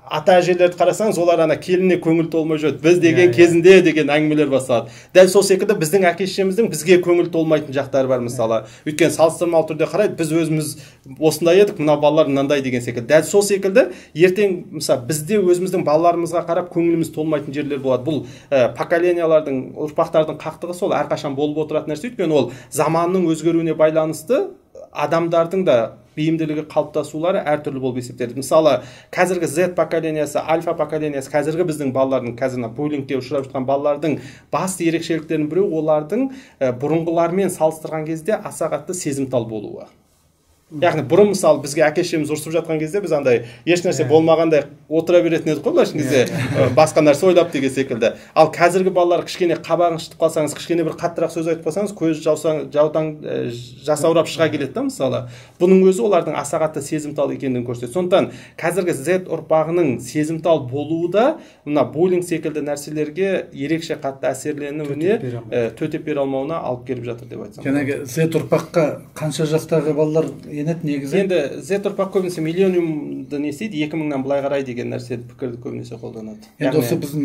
ата-әжелерді қарасаңыз, олар ана келініне көңіл толмай жүреді, біз деген кезінде деген әңгімелер басталады. Дәл сол секілді біздің әке-шешеміздің бізге көңіл толмайтын жақтары бар мысалы. Өйткені салыстырмалы түрде қарайды, біз өзіміз осындай едік, мына балалар мынандай деген секілді. Дәл сол секілді ертең мысалы бізде өзіміздің балаларымызға қарап көңіліміз толмайтын жерлер болады. Бұл поколениялардың, ұрпақтардың қақтығы сол әрқашан болып отыратын нәрсе. Өйткені ол заманның өзгеруіне байланысты адамдардың да бейімділігі қалыптасулары әртүрлі болып есептеледі. Мысалы, қазіргі Z поколениясы, альфа поколениясы, қазіргі біздің балалардың, қазір боулингте ұшырап жатқан балалардың басты ерекшеліктерінің біреуі олардың бұрынғылармен салыстырған кезде аса қатты сезімтал болуы. яғни бұрын мысалы бізге әке шешеміз ұрысып жатқан кезде біз андай ешнәрсе болмағандай отыра беретін едік қой былайша кезде басқа нәрсе ойлап деген секілді. Ал қазіргі балалар кішкене қабағын шытып қалсаңыз, кішкене бір қаттырақ сөз айтып қалсаңыз, көз жасаурап шыға келеді да мысалы. Бұның өзі олардың аса қатты сезімтал екендігін көрсетеді. Сондықтан қазіргі Z ұрпағының сезімтал болуы да мына буллинг секілді нәрселерге ерекше қатты әсерленуіне, төтеп бере алмауына алып келіп жатыр деп айтсам. Жаңағы Z ұрпаққа қанша жастағы балалар енеді негізі? Енді Z ұрпақ көбінесе миллениумды не істейді, 2000-нан былай қарай деген нәрсе пікірді көбінесе қолданады. Енді осы біздің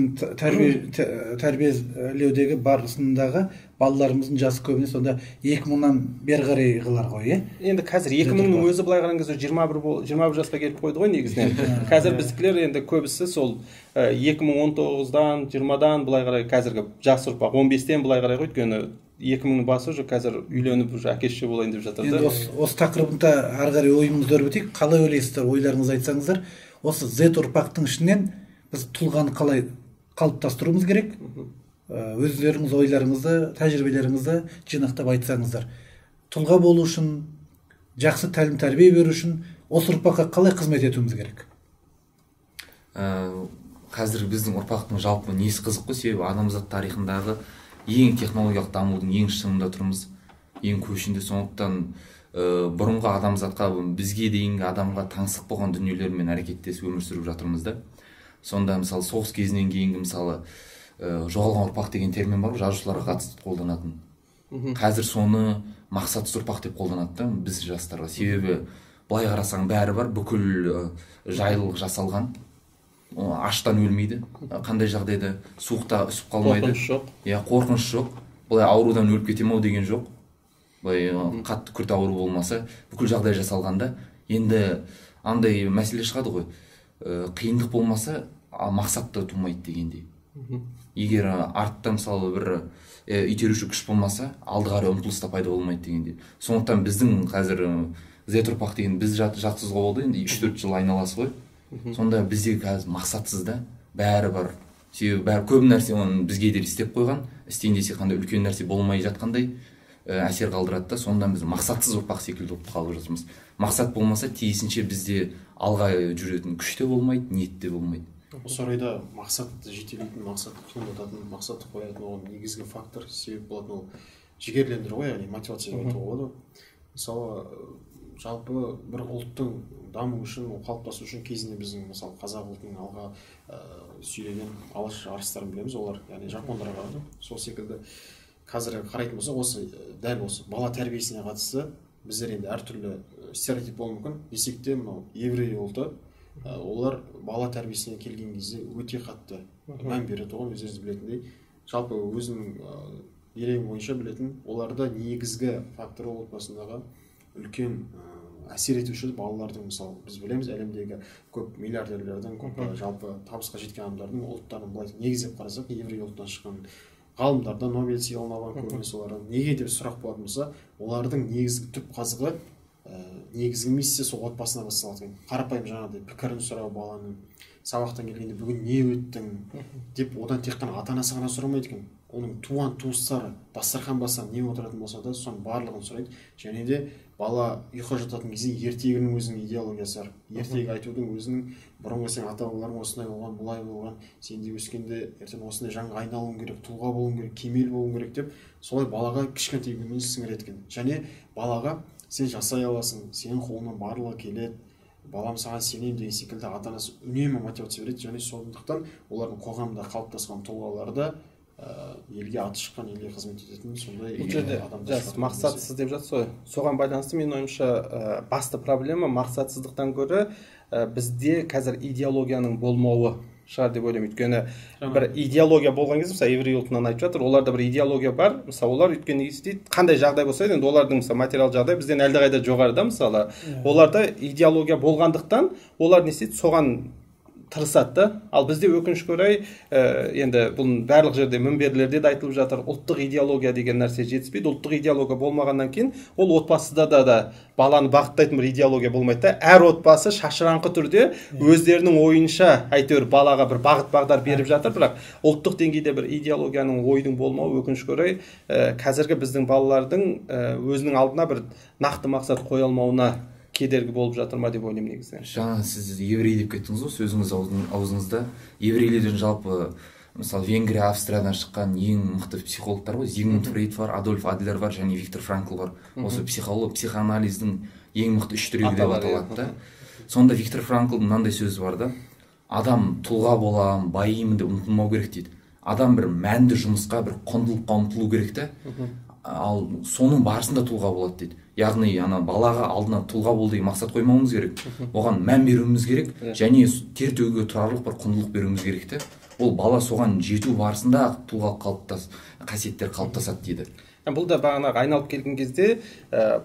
тәрбиелеудегі барысындағы балаларымыздың жасы көбіне сонда 2000-нан бері қарай қылар ғой, иә? Енді қазір 2000-нің өзі былай қараған кезде 21 жасқа келіп қойды ғой негізінен. Қазір біздікілер енді көбісі сол 2019-дан, 20-дан былай қарай қазіргі жас ұрпақ 15-тен былай қарай ғой, өйткені 2000-нің басы уже қазір үйленіп уже әке-шеше болайын деп жатыр да. Енді осы тақырыбында ары қарай ойымызды өрбітейік. Қалай ойлайсыздар, ойларыңызды айтсаңыздар. Осы Z ұрпақтың ішінен біз тұлғаны қалай қалыптастыруымыз керек? Өздеріңіз ойларыңызды, тәжірибелеріңізді жинақтап айтсаңыздар. Тұлға болу үшін, жақсы тәлім тәрбие беру үшін осы ұрпаққа қалай қызмет етуіміз керек? Қазір біздің ұрпақтың жалпы несі қызық қой, себебі адамзат тарихындағы ең технологиялық дамудың ең шыңында тұрмыз, ең көшінде. Сондықтан бұрынғы адамзатқа, бізге дейінгі адамға таңсық болған дүниелермен әрекеттесіп өмір сүріп жатырмыз да. Сонда мысалы соғыс кезінен кейінгі мысалы жоғалған ұрпақ деген термин бар, жазушыларға қатысты қолданатын. Қазір соны мақсатсыз ұрпақ деп қолданады да біз жастарға. Себебі былай қарасаң бәрі бар, бүкіл жайлылық жасалған. Аштан өлмейді, қандай жағдайда суықта үсіп қалмайды. Қорқыныш жоқ. Қорқыныш жоқ. Былай аурудан өліп кетемін ау деген жоқ. Былай қатты күрт ауру болмаса, бүкіл жағдай жасалғанда, енді андай мәселе шығады ғой. Қиындық болмаса, мақсат та тумайды дегендей. Егер артта мысалы бір итеруші күш болмаса, алды қарай ұмтылыс та пайда болмайды дегендей. Сондықтан біздің қазір Z ұрпақ деген біз жатсызға болды, енді 3-4 жыл айналасы ғой. Сонда бізде қазір мақсатсыз да бәрі бар. Себебі бәрі көп нәрсе оны бізге де істеп қойған, істейін десе қандай үлкен нәрсе болмай жатқандай әсер қалдырады да. Сонда біз мақсатсыз ұрпақ секілді болып қалып жатырмыз. Мақсат болмаса, тиісінше бізде алға жүретін күш те болмайды, ниет те болмайды. Осы орайда мақсатты жетелейтін, мақсатты қимылдататын, мақсатты қоятын оған негізгі фактор себеп болатын ол жігерлендіру ғой, яғни мотивация деп айтуға болады. Мысалы, жалпы бір ұлттың даму үшін, қалыптасу үшін кезінде біздің мысалы қазақ ұлтының алға сүйреген алаш арыстарын білеміз, олар яғни жапондарға қарады. Сол секілді қазір қарайтын болсақ, осы дәл осы бала тәрбиесіне қатысты біздер енді әртүрлі стереотип болуы мүмкін. Десек те мынау еврей ұлты олар бала тәрбиесіне келген кезде өте қатты мән береді оған, өздеріңіз білетіндей. Жалпы өзінің ерегім бойынша білетін, оларда негізгі фактор отбасындағы үлкен әсер етуші балалардың, мысалы біз білеміз әлемдегі көп миллиардерлердің, көп жалпы табысқа жеткен адамдардың ұлттарын былай негіздеп қарасақ, еврей ұлттан шыққан ғалымдардан Нобель сыйлығын алған көбінесе олардан неге деп сұрақ болатын болса, олардың негізгі түп қазығы негізгі миссия сол отбасына басталады екен. Қарапайым жаңағыдай пікірін сұрау, баланың сабақтан келгенде бүгін не өттің деп одан тек қана ата-анасы ғана сұрамайды екен. Оның туған туыстары дастархан басынан не отыратын болса да соның барлығын сұрайды. Және де бала ұйқы жататын кезде ертегінің өзінің идеологиясы бар. Ертегі айтудың өзінің бұрынғы сен ата-бабаларың осындай болған, бұлай болған, сен де өскенде ертең осындай жанға айналуың керек, тұлға болуың керек, кемел болуың керек деп солай балаға кішкентай күнінен сіңіреді екен. Және балаға сен жасай аласың, сенің қолыңнан барлығы келеді, балам саған сенемін деген секілді ата-анасы үнемі мотивация береді. Және сондықтан олардың қоғамда қалыптасқан тұлғалары да елге аты шыққан, елге қызмет ететін сондай адамдар. Мақсатсыз деп жатсыз ғой. Соған байланысты менің ойымша басты проблема мақсатсыздықтан гөрі бізде қазір идеологияның болмауы шығар деп ойлаймын. Өйткені бір идеология болған кезде, мысалы еврей ұлтынан айтып жатыр, оларда бір идеология бар. Мысалы олар өйткені істейді, қандай жағдай болса енді олардың мысалы материал жағдай бізден әлдеқайда жоғары да. Мысалы оларда идеология болғандықтан олар не істейді, соған тырысады да. Ал бізде өкінішке орай енді бұл барлық жерде мінберлерде де айтылып жатыр, ұлттық идеология деген нәрсе жетіспейді. Ұлттық идеология болмағаннан кейін ол отбасыда да баланы бағыттайтын бір идеология болмайды да. Әр отбасы шашыраңқы түрде өздерінің ойынша әйтеуір балаға бір бағыт-бағдар беріп жатыр, бірақ ұлттық деңгейде бір идеологияның ойдың болмауы өкінішке орай қазіргі біздің балалардың өзінің алдына бір нақты мақсат қоя алмауына кедергі болып жатыр ма деп ойлаймын негізінен. Жаңа сіз еврей деп кеттіңіз ғой сөзіңіз аузыңызда. Еврейлерден жалпы мысалы Венгрия, Австриядан шыққан ең мықты психологтар ғой. Зигмунд Фрейд бар, Адольф Адлер бар және Виктор Франкл бар. Осы психоанализдің ең мықты үш түрегі деп аталады да. Сонда Виктор Франклдың мынандай сөзі бар да: адам тұлға боламын, байимын деп ұмтылмау керек дейді. Адам бір мәнді жұмысқа, бір құндылыққа ұмтылу керек та. Ал соның барысында тұлға болады дейді. Яғни балаға алдына тұлға бол деген мақсат қоймауымыз керек. Оған мән беруіміз керек және тер төгуге тұрарлық бір құндылық беруіміз керек те. Ол бала соған жету барысында тұлғалық қасиеттер қалыптасады дейді. Бұл да бағанағы айналып келген кезде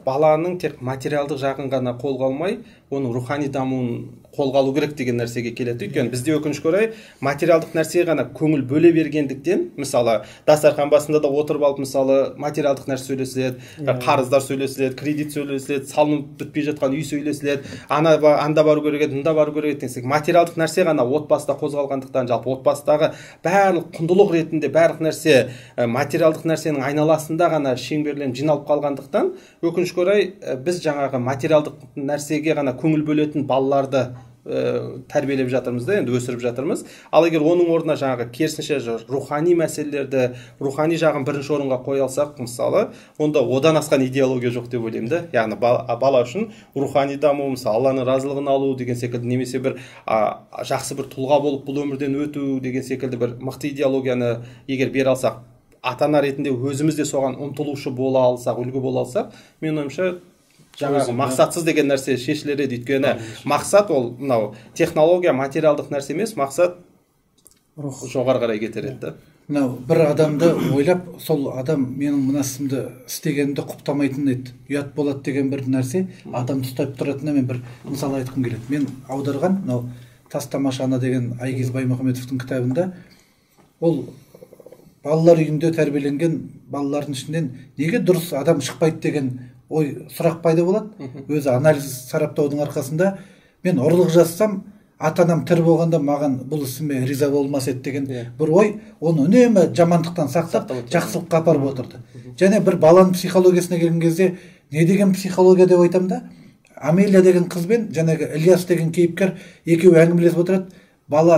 баланың тек материалдық жағын ғана қолға алмай, оның рухани дамуын қолға алу керек деген нәрсеге келеді. Өйткені бізде өкінішке орай материалдық нәрсеге ғана көңіл бөле бергендіктен, мысалы дастархан басында да отырып алып, мысалы материалдық нәрсе сөйлесіледі, қарыздар сөйлесіледі, кредит сөйлесіледі, салынып бітпей жатқан үй сөйлесіледі, анда бару керек еді, мында бару керек еді. Материалдық нәрсе ғана отбасыда қозғалғандықтан, жалпы отбасыдағы барлық құндылық ретінде барлық нәрсе материалдық нәрсенің айналасында ғана шеңберленіп жиналып қалғандықтан, өкінішке орай біз жаңағы материалдық нәрсеге ғана көңіл бөлетін балаларды тәрбиелеп жатырмыз да, енді өсіріп жатырмыз. Ал егер оның орнына жаңағы керісінше рухани мәселелерді, рухани жағын бірінші орынға қоя алсақ, мысалы, онда одан асқан идеология жоқ деп ойлаймын да. Яғни бала үшін рухани даму, мысалы Алланың разылығын алу деген секілді, немесе бір жақсы бір тұлға болып бұл өмірден өту деген секілді бір мықты идеологияны егер бере алсақ, ата-ана ретінде өзіміз де соған ұмтылушы бола алсақ, үлгі бола алсақ, мен ойымша жаңағы мақсатсыз деген нәрсе шешілер еді. Өйткені мақсат ол мынау технология, материалдық нәрсе емес, мақсат жоғары қарай кетер еді. Мынау бір адамды ойлап, сол адам менің мына ісімді істегенімді құптамайтын еді, ұят болады деген бір нәрсе адамды ұстап тұратынына мен бір мысал айтқым келеді. Мен аударған мынау Тас тамаша ана деген Айгиз Баймұхамедовтың кітабында ол балалар үйінде тәрбиеленген балалардың ішінен неге дұрыс адам шықпайды деген ой сұрақ пайда болады. Өзі анализ сараптаудың арқасында мен ұрлық жасасам, ата-анам тірі болғанда маған бұл ісіме риза болмас еді деген бір ой, оны үнемі жамандықтан сақтап, жақсылыққа апарып отырды. Және бір баланың психологиясына келген кезде не деген психология деп айтам да, Амелия деген қызбен жаңағы Ильяс деген кейіпкер екеуі әңгімелесіп отырады. Бала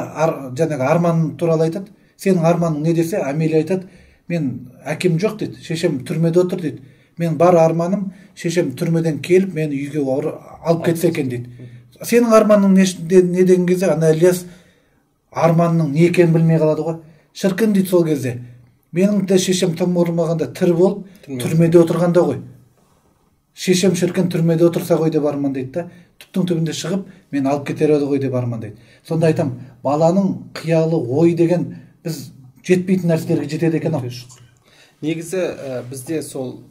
жаңағы арман туралы айтады. Сенің арманың не десе, Амелия айтады: мен әкем жоқ дейді, шешем түрмеде отыр дейді. Мен бар арманым шешем түрмеден келіп мені үйге алып кетсе екен дейді. Сенің арманың не деген кезде, ана Ильяс арманның не екенін білмей қалады ғой. Шіркін дейді сол кезде. Менің де шешем тым құрмағанда тірі болып түрмеде отырғанда ғой. Шешем шіркін түрмеде отырса ғой деп армандайды да, түптің түбінде шығып мен алып кетер еді ғой деп армандайды. Сонда айтам, баланың қиялы, ой деген біз жетпейтін нәрселерге жетеді екен ау. Негізі бізде сол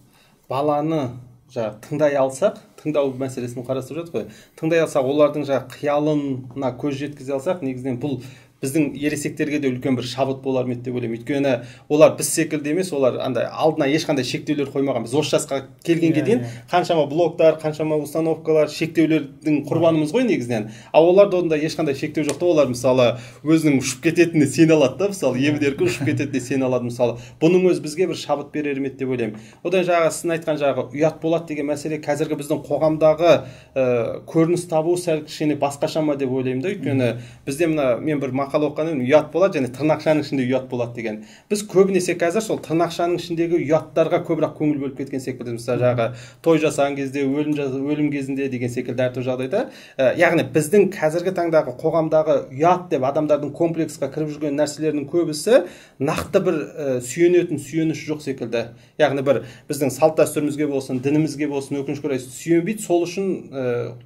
баланы тыңдай алсақ, тыңдау мәселесін қарастырып жатыр ғой. Тыңдай алсақ, олардың қиялына көз жеткізе алсақ, негізінен бұл біздің ересектерге де үлкен бір шабыт болар ма деп ойлаймын. Өйткені олар біз секілді емес, олар андай алдына ешқандай шектеулер қоймаған. Біз осы жасқа келгенге дейін қаншама блоктар, қаншама установкалар, шектеулердің құрбанымыз ғой негізінен. Ал оларда ондай ешқандай шектеу жоқ та, олар мысалы өзінің ұшып кететініне сене алады да, мысалы емін-еркін ұшып кететініне сене алады мысалы. Бұның өзі бізге бір шабыт берер ме деп ойлаймын. Одан сіздің айтқан ұят болады деген мәселе қазіргі біздің қоғамдағы көрініс табу сәл кішкене басқаша ма деп ойлаймын да. Өйткені бізде мен бір мақала оқығаннан ұят болады және тырнақшаның ішінде ұят болады деген. Біз көбінесе қазір сол тырнақшаның ішіндегі ұяттарға көбірек көңіл бөліп кеткен секілді. Мысалы той жасаған кезде, өлім кезінде деген секілді әртүрлі жағдайда. Яғни біздің қазіргі таңдағы қоғамдағы ұят деп адамдардың комплексқа кіріп жүрген нәрселердің көбісі нақты бір сүйенетін сүйеніш жоқ секілді. Яғни бір біздің салт дәстүрімізге болсын, дінімізге болсын, өкінішке орай сүйенбейді, сол үшін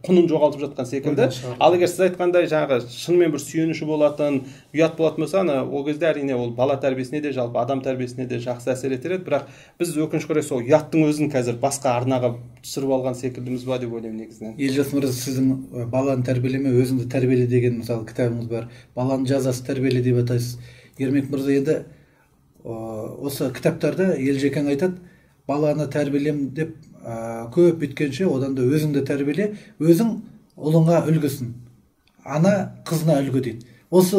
құнын жоғалтып жатқан секілді. Ал егер сіз айтқандай шынымен бір сүйеніші болатын, ұят болатын болса, ол кезде әрине ол бала тәрбиесіне де, жалпы адам тәрбиесіне де жақсы әсер етер еді. Бірақ біз өкінішке орай сол ұяттың өзін қазір басқа арнаға түсіріп алған секілдіміз ба деп ойлаймын негізінен. Елжас мырза, сіздің баланы тәрбиелеме, өзіңді тәрбиеле деген мысалы кітабыңыз бар. Баланы жазасы тәрбиеле деп атайсыз. Ермек мырза, енді осы кітаптарда Елжекең айтады, баланы тәрбиелем деп көп бүткенше одан да өзіңді тәрбиеле, өзің ұлыңа үлгісін, ана қызына үлгі дейді. Осы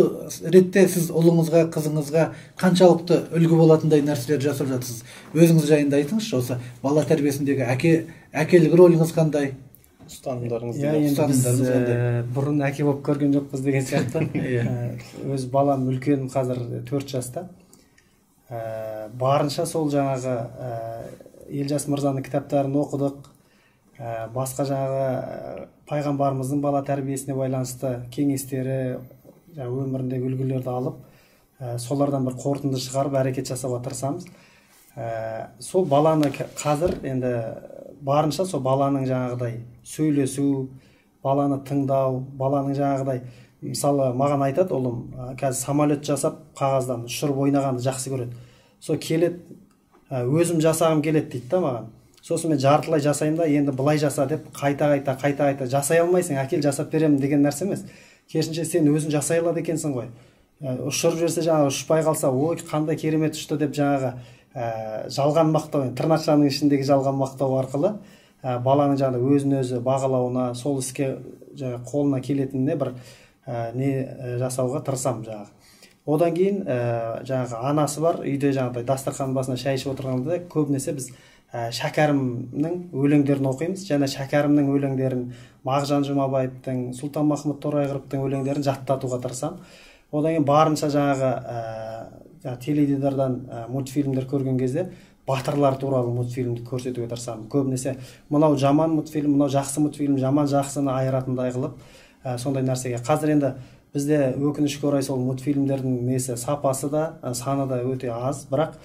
ретте сіз ұлыңызға, қызыңызға қаншалықты үлгі болатындай нәрселер жасап жатырсыз? Өзіңіз жайында айтыңызшы, осы бала тәрбиесіндегі әкелік роліңіз қандай? ұстанымдарыңыз иә, деген. енді біз ұстанымдарымыз қандай? бұрын әке болып көрген жоқпыз деген сияқты. Өз балам үлкен, қазір 4 жаста. Барынша сол жаңағы Елжас мырзаның кітаптарын оқыдық. Басқа жаңағы пайғамбарымыздың бала тәрбиесіне байланысты кеңестері, өміріндегі үлгілерді алып, солардан бір қорытынды шығарып әрекет жасауға тырысамыз. Сол баланы қазір енді барынша сол баланың жаңағыдай сөйлесу, баланы тыңдау, баланың жаңағыдай, мысалы маған айтады ұлым, қазір самолет жасап қағаздан ұшырып ойнағанды жақсы көреді. Сол келеді, өзім жасағым келеді дейді да маған. Сосын мен жартылай жасаймын да, енді былай жаса деп қайта жасай алмайсың, әкел жасап беремін деген нәрсе емес. Керісінше сен өзің жасай алады екенсің ғой. Ұшырып жүрсе жаңағы ұшпай қалса, ой қандай керемет ұшты деп жаңағы жалған мақтау, тырнақшаның ішіндегі жалған мақтау арқылы баланың жаңағы өзін өзі бағалауына, сол іске қолына келетініне бір не жасауға тырысамын жаңағы. Одан кейін жаңағы анасы бар, үйде жаңағыдай дастархан басына шай ішіп отырғанда көбінесе біз Шәкәрімнің өлеңдерін оқимыз. Және Шәкәрімнің өлеңдерін, Мағжан Жұмабаевтың, Сұлтанмахмұт Торайғыровтың өлеңдерін жаттатуға тырысамын. Одан кейін барынша жаңағы теледидардан мультфильмдер көрген кезде батырлар туралы мультфильмді көрсетуге тырысамын. Көбінесе мынау жаман мультфильм, мынау жақсы мультфильм, жаман жақсыны айыратындай қылып сондай нәрсеге. Қазір енді бізде өкінішке орай сол мультфильмдердің несі сапасы да, саны да өте аз, бірақ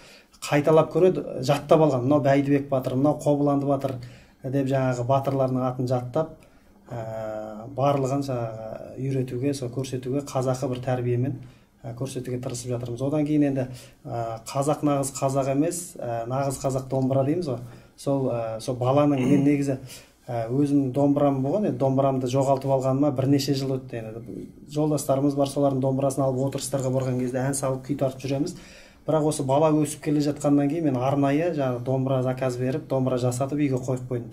қайталап көреді, жаттап алған. Мынау Бәйдібек батыр, мынау Қобыланды батыр деп жаңағы батырлардың атын жаттап, барлығын жаңағы үйретуге, сол көрсетуге, қазақы бір тәрбиемен көрсетуге тырысып жатырмыз. Одан кейін енді қазақ нағыз қазақ емес, нағыз қазақ домбыра дейміз ғой. Сол баланың, мен негізі өзім домбырам болған, домбырамды жоғалтып алғаныма бірнеше жыл өтті. Жолдастарымыз бар, солардың домбырасын алып отырыстарға барған кезде ән салып күй тартып жүреміз. Бірақ осы бала өсіп келе жатқаннан кейін мен арнайы жаңағы домбыра заказ беріп, домбыра жасатып үйге қойып қойдым.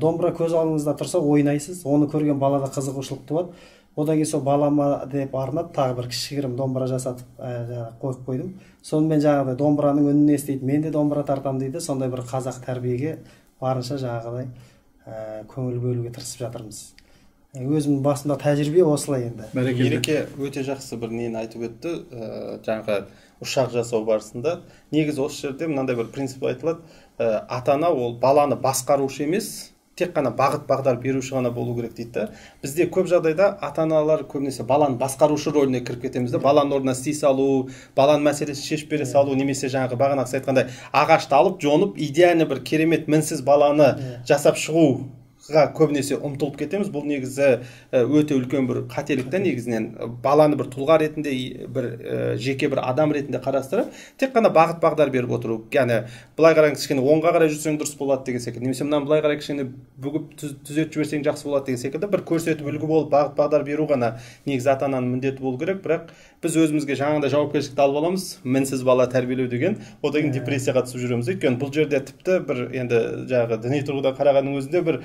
Домбыра көз алдыңызда тұрса ойнайсыз, оны көрген балада қызығушылық туады. Одан кейін сол балама деп арнап тағы бір кішігірім домбыра жасатып қойып қойдым. Сонымен жаңағыдай домбыраның үнін естиді, мен де домбыра тартам дейді. Сондай бір қазақ тәрбиеге барынша жаңағыдай көңіл бөлуге тырысып жатырмыз. Өзімнің басымда тәжірибе осылай енді. Ереке өте жақсы бір нені айтып өтті, жаңағы ұшақ жасау барысында. Негізі осы жерде мынандай бір принцип айтылады, ата-ана ол баланы басқарушы емес, тек қана бағыт бағдар беруші ғана болу керек дейді. Бізде көп жағдайда ата-аналар көбінесе баланы басқарушы рөліне кіріп кетеміз. Баланың орнына істей салу, баланың мәселесін шешіп бере салу, немесе жаңағы бағанағы айтқандай ағашты алып жонып идеальный бір керемет мінсіз баланы жасап шығу көбінесе ұмтылып кетеміз. Бұл негізі өте үлкен бір қателік та. Негізінен баланы бір тұлға ретінде, бір жеке бір адам ретінде қарастырып, тек қана бағыт бағдар беріп отыру. Яғни былай қараңыз, кішкене оңға қарай жүрсең дұрыс болады деген секілді, немесе мынаны былай қарай кішкене бүгіп түзетіп жіберсең жақсы болады деген секілді бір көрсетіп үлгі болып бағыт бағдар беру ғана негізі ата-ананың міндеті болу керек. Бірақ біз өзімізге жаңағыдай жауапкершілікті алып аламыз, мінсіз бала тәрбиелеу деген, одан кейін депрессияға түсіп жүреміз. Өйткені бұл жерде тіпті бір енді жаңағы діни тұрғыда қарағанның өзінде бір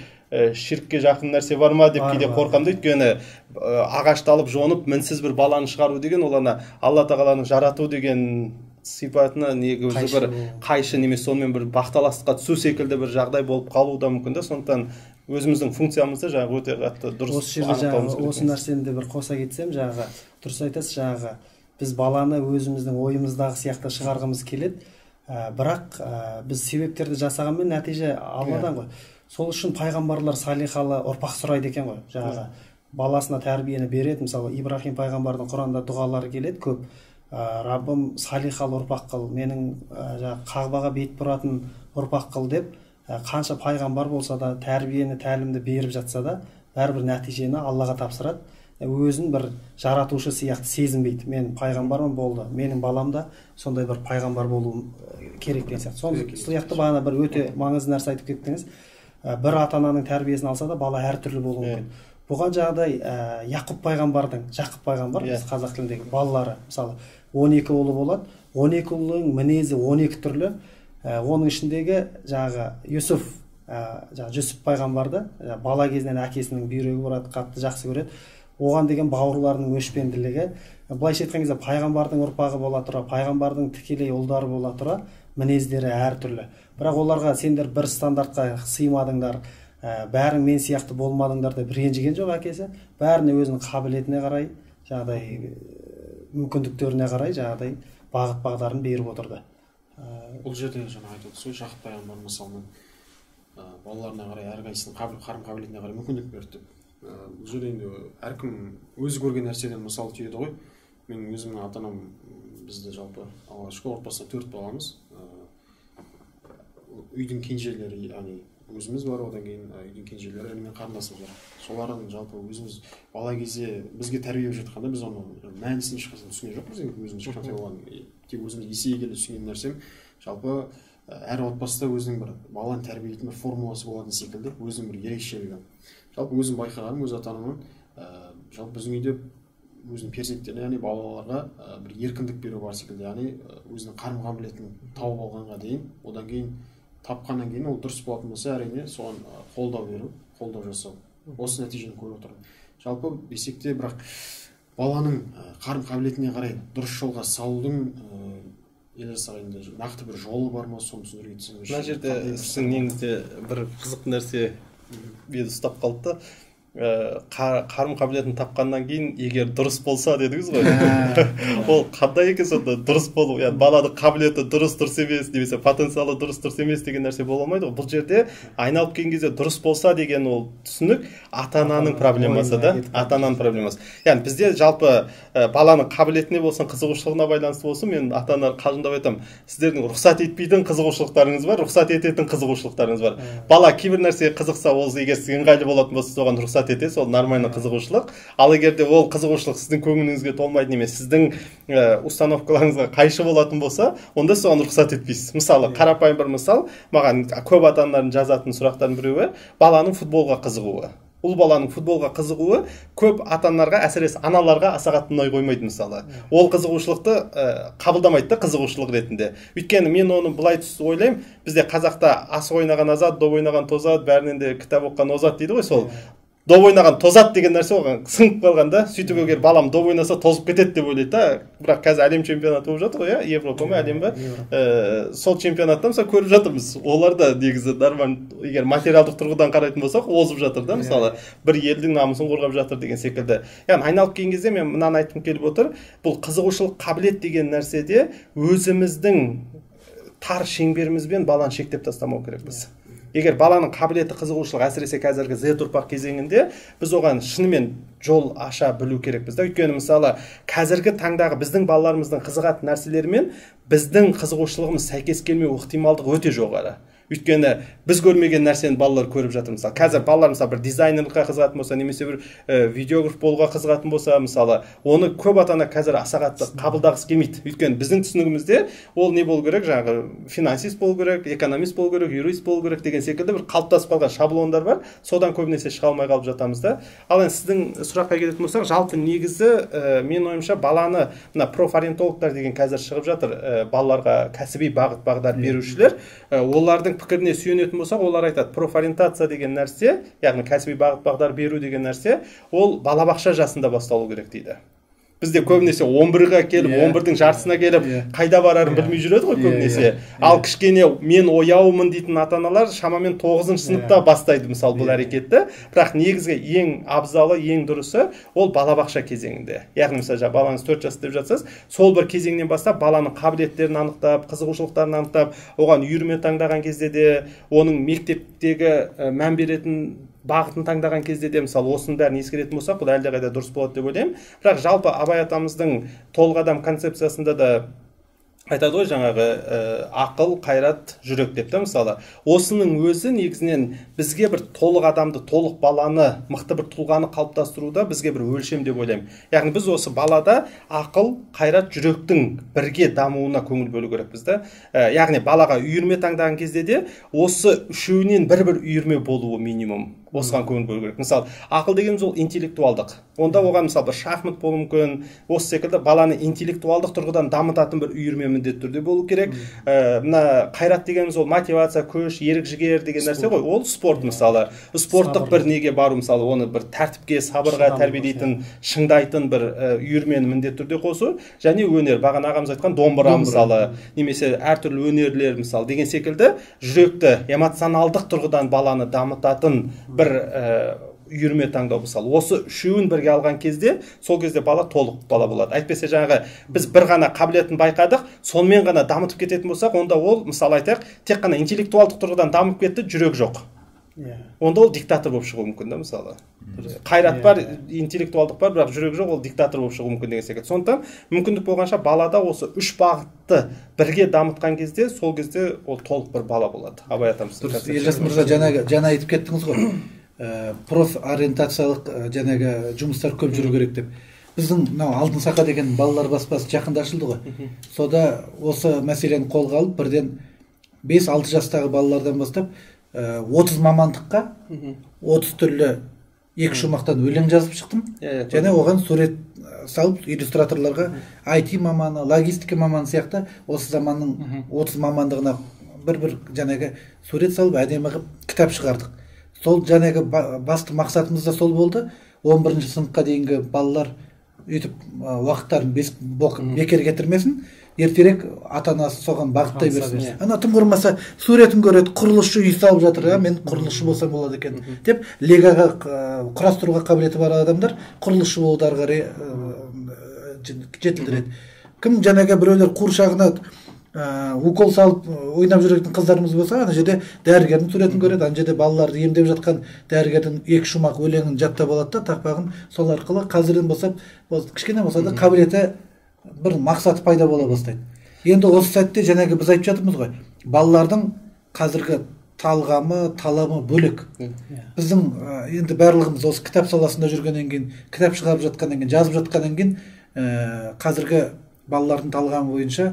ширкке жақын нәрсе бар ма деп кейде қорқамын. Өйткені ағашты алып жонып мінсіз бір баланы шығару деген, ол ана Алла тағаланың жарату деген сипатына негізі бір қайшы, немесе сонымен бір бақталастыққа түсу секілді бір жағдай болып қалуы да мүмкін да. Сондықтан өзіміздің функциямызды жаңағы өте қатты дұрыс осы жерде жаңағы осы нәрсені де бір қоса кетсем, жаңағы дұрыс айтасыз, жаңағы біз баланы өзіміздің ойымыздағы сияқты шығарғымыз келеді, бірақ біз себептерді жасағанмен нәтиже Алладан ғой. Сол үшін пайғамбарлар салихалы ұрпақ сұрайды екен ғой. Жаңағы баласына тәрбиені береді. Мысалы Ибрахим пайғамбардың Құранда дұғалары келеді көп. Раббым салихалы ұрпақ қыл, менің Қағбаға бет бұратын ұрпақ қыл деп, қанша пайғамбар болса да, тәрбиені, тәлімді беріп жатса да, бәрібір нәтижені Аллаға тапсырады. Өзін бір жаратушы сияқты сезінбейді. Мен пайғамбармын, болды. Менің балам да сондай бір пайғамбар болу керек деген сияқты. Сол сияқты бағана бір өте маңызды нәрсе айтып кеттіңіз. Бір ата-ананың тәрбиесін алса да бала әртүрлі болуы мүмкін. Бұған жағдай Жақып пайғамбар, біз қазақ тіліндегі балалары, мысалы 12 ұлы болады. 12 ұлының мінезі 12 түрлі. Оның ішіндегі жаңағы Жүсіп пайғамбарды бала кезінен әкесінің бүйрегі бұрады, қатты жақсы көреді. Оған деген бауырларының өшпенділігі, былайша айтқан кезде пайғамбардың ұрпағы бола тұра, пайғамбардың тікелей ұлдары бола тұра, мінездері әртүрлі. Бірақ оларға сендер бір стандартқа сыймадыңдар, бәрің мен сияқты болмадыңдар деп ренжіген жоқ әкесі. Бәріне өзінің қабілетіне қарай, жаңағыдай мүмкіндіктеріне қарай жаңағыдай бағыт бағдарын беріп отырды. Бұл жерде жаңа айтып отырсыз ғой, Жақып пайғамбар мысалы балаларына қарай әрқайсысының қарым қабілетіне қарай мүмкіндік берді деп. Бұл жерде енді әркім өзі көрген нәрседен мысал түйеді ғой. Мен өзімнің ата-анам, бізде жалпы Аллаға шүкір отбасында 4 баламыз. Үйдің кенжелері, яғни өзіміз бар, одан кейін үйдің кенжелері мен қарындасым бар. Солардың жалпы өзіміз бала кезде бізге тәрбие беріп жатқанда біз оны мәнісін ешқашан түсінген жоқпыз. Өзіміз ешқандай оған тек өзіміз есейе келе түсінген нәрсем жалпы әр отбасында өзінің бір баланы тәрбиелейтін бір формуласы болатын секілді, өзінің бір ерекшелігі. Жалпы өзім байқағаным, өз ата-анамның жалпы біздің үйде өзінің перзенттеріне, яғни балаларға бір еркіндік беру бар секілді, яғни өзінің қарым-қабілетін тауып алғанға дейін, одан кейін тапқаннан кейін ол дұрыс болатын болса, әрине соған қолдау беру, қолдау жасау. Осы нәтижені көріп отырмын. Жалпы десек те, бірақ баланың қарым-қабілетіне қарай дұрыс жолға салудың Елжас аға енді нақты бір жолы бар ма, соны түсіндіре кетсеңіз. Мына жерде сіздің негізде бір қызық нәрсе мені ұстап қалды да, қарым-қабілетін тапқаннан кейін егер дұрыс болса дедіңіз ғой. Ол қандай екен сонда дұрыс болу, яғни баланың қабілеті дұрыс емес немесе потенциалы дұрыс емес деген нәрсе бола алмайды ғой. Бұл жерде айналып келген кезде дұрыс болса деген ол түсінік ата-ананың проблемасы да, ата-ананың проблемасы. Яғни бізде жалпы баланың қабілетіне болсын, қызығушылығына байланысты болсын, мен ата-аналарға қалжыңдап айтамын, сіздердің рұқсат етпейтін қызығушылықтарыңыз бар, рұқсат ететін қызығушылықтарыңыз бар. Бала кейбір нәрсеге қызықса, ол егер сізге ыңғайлы болатын болса, соған рұқсат етесіз, ол нормальный қызығушылық. Ал егер де ол қызығушылық сіздің көңіліңізге толмайды немесе сіздің установкаларыңызға қайшы болатын болса, онда соған рұқсат етпейсіз. Мысалы, қарапайым бір мысал, маған көп ата-аналардың жазатын сұрақтардың біреуі баланың футболға қызығуы. Ұл баланың футболға қызығуы көп ата-аналарға, әсіресе аналарға аса қатты ұнай қоймайды мысалы. Ол қызығушылықты қабылдамайды да қызығушылық ретінде. Өйткені мен оны былай ойлаймын, бізде қазақта асық ойнаған азат, доп ойнаған тозат, бәрінен де кітап оқыған озат дейді ғой, сол. Доп ойнаған тозат деген нәрсе оған сіңіп қалған да. Сөйтіп егер балам доп ойнаса тозып кетеді деп ойлайды да. Бірақ қазір әлем чемпионаты болып жатыр ғой, иә, Европа ма, әлем ба? Сол чемпионатта мысалы көріп жатырмыз. Олар да негізі нормально, егер материалдық тұрғыдан қарайтын болсақ, озып жатыр да, мысалы, бір елдің намысын қорғап жатыр деген секілді. Яғни айналып келген кезде мен мынаны айтқым келіп отыр, бұл қызығушылық, қабілет деген нәрседе өзіміздің тар шеңберімізбен баланы шектеп тастамау керекпіз. Егер баланың қабілеті, қызығушылығы, әсіресе қазіргі Z ұрпақ кезеңінде біз оған шынымен жол аша білу керекпіз да. Өйткені мысалы қазіргі таңдағы біздің балаларымыздың қызығатын нәрселерімен біздің қызығушылығымыз сәйкес келмеу ықтималдығы өте жоғары. Өйткені біз көрмеген нәрсені балалар көріп жатыр. Мысалы, қазір балалар мысалы бір дизайнерлікқа қызығатын болса, немесе бір видеограф болуға қызығатын болса, мысалы, оны көп ата-ана қазір аса қатты қабылдағысы келмейді. Өйткені біздің түсінігімізде ол не болу керек, жаңағы финансист болу керек, экономист болу керек, юрист болу керек деген секілді бір қалыптасып қалған шаблондар бар. Содан көбінесе шыға алмай қалып жатамыз да. Ал енді сіздің сұраққа келетін болсақ, жалпы негізі мен ойымша баланы мына профориентологтар деген қазір шығып жатыр, балаларға кәсіби бағыт-бағдар берушілер, олардың пікіріне сүйенетін болсақ, олар айтады, профориентация деген нәрсе, яғни кәсіби бағыт-бағдар беру деген нәрсе, ол балабақша жасында басталу керек дейді. Бізде көбінесе 11-ға келіп, 11-дің жартысына келіп, қайда барарын білмей жүреді ғой көбінесе. Ал кішкене мен ояуымын дейтін ата-аналар шамамен 9-шы сыныпта бастайды мысалы бұл әрекетті. Бірақ негізгі ең абзалы, ең дұрысы ол балабақша кезеңінде. Яғни мысалы балаңыз 4 жас деп жатсаңыз, сол бір кезеңнен бастап баланың қабілеттерін анықтап, қызығушылықтарын анықтап, оған үйірме таңдаған кезде де, оның мектептегі мән беретін бағытын таңдаған кезде де мысалы осының бәрін ескеретін болсақ, бұл әлдеқайда дұрыс болады деп ойлаймын. Бірақ жалпы Абай атамыздың толық адам концепциясында да айтады ғой, жаңағы ақыл, қайрат, жүрек деп та мысалы. Осының өзі негізінен бізге бір толық адамды, толық баланы, мықты бір тұлғаны қалыптастыруда бізге бір өлшем деп ойлаймын. Яғни біз осы балада ақыл, қайрат, жүректің бірге дамуына көңіл бөлу керекпіз да. Яғни балаға үйірме таңдаған кезде де осы үшеуінен бір үйірме болуы минимум. Осыған көңіл бөлу керек. Мысалы, ақыл дегеніміз ол интеллектуалдық. Онда оған мысалы бір шахмат болуы мүмкін, осы секілді баланы интеллектуалдық тұрғыдан дамытатын бір үйірме міндетті түрде болу керек. Мына қайрат дегеніміз ол мотивация, күш, ерік жігер деген нәрсе ғой. Ол спорт мысалы. Спорттық бір неге бару мысалы, оны бір тәртіпке, сабырға тәрбиелейтін, шыңдайтын бір үйірмені міндетті түрде қосу. Және өнер, бағана ағамыз айтқан домбыра мысалы, немесе әртүрлі өнерлер мысалы деген секілді жүректі эмоционалдық тұрғыдан баланы дамытатын бір үйірме таңдау мысалы. Осы үшеуін бірге алған кезде, сол кезде бала толық бала болады. Әйтпесе жаңағы біз бір ғана қабілетін байқадық, сонымен ғана дамытып кететін болсақ, онда ол мысалы айтайық, тек қана интеллектуалдық тұрғыдан дамып кетті, жүрек жоқ. Онда ол диктатор болып шығуы мүмкін да мысалы. Қайрат бар, интеллектуалдық бар, бірақ жүрек жоқ, ол диктатор болып шығуы мүмкін деген секілді. Сондықтан мүмкіндік болғанша балада осы үш бағытты бірге дамытқан кезде, сол кезде ол толық бір бала болады. Абай атамыз. Елжас мырза жаңа айтып кеттіңіз ғой. Профориентациялық жаңағы жұмыстар көп жүру керек деп. Біздің мынау Алтын Сақа деген балалар баспасы жақында ашылды ғой. Сода осы мәселені қолға алып, бірден 5-6 жастағы балалардан бастап 30 мамандыққа 30 түрлі екі шумақтан өлең жазып шықтым. Және оған сурет салып иллюстраторларға IT маманы, логистика маманы сияқты осы заманның 30 мамандығына бір жаңағы сурет салып әдемі қылып кітап шығардық. Сол жаңағы басты мақсатымыз да сол болды. 11-ші сыныпқа дейінгі балалар өйтіп уақыттарын бекер кетірмесін, ертерек ата-анасы соған бағыттай берсін. Ана тым құрмаса суретін көреді, құрылысшы үй салып жатыр, мен құрылысшы болсам болады екен деп легаға құрастыруға қабілеті бар адамдар құрылысшы болуды ары қарай жетілдіреді. Кім жаңағы біреулер қуыршағына укол салып ойнап жүретін қыздарымыз болса, ана жерде дәрігердің суретін көреді, ана жерде балаларды емдеп жатқан дәрігердің екі шумақ өлеңін жаттап алады да, тақпағын сол арқылы қазірден бастап кішкене болса да қабілеті бір мақсаты пайда бола бастайды. Енді осы сәтте жаңағы біз айтып жатырмыз ғой, балалардың қазіргі талғамы, талабы бөлек. Біздің енді барлығымыз осы кітап саласында жүргеннен кейін, кітап шығарып жатқаннан кейін, жазып жатқаннан кейін, қазіргі балалардың талғамы бойынша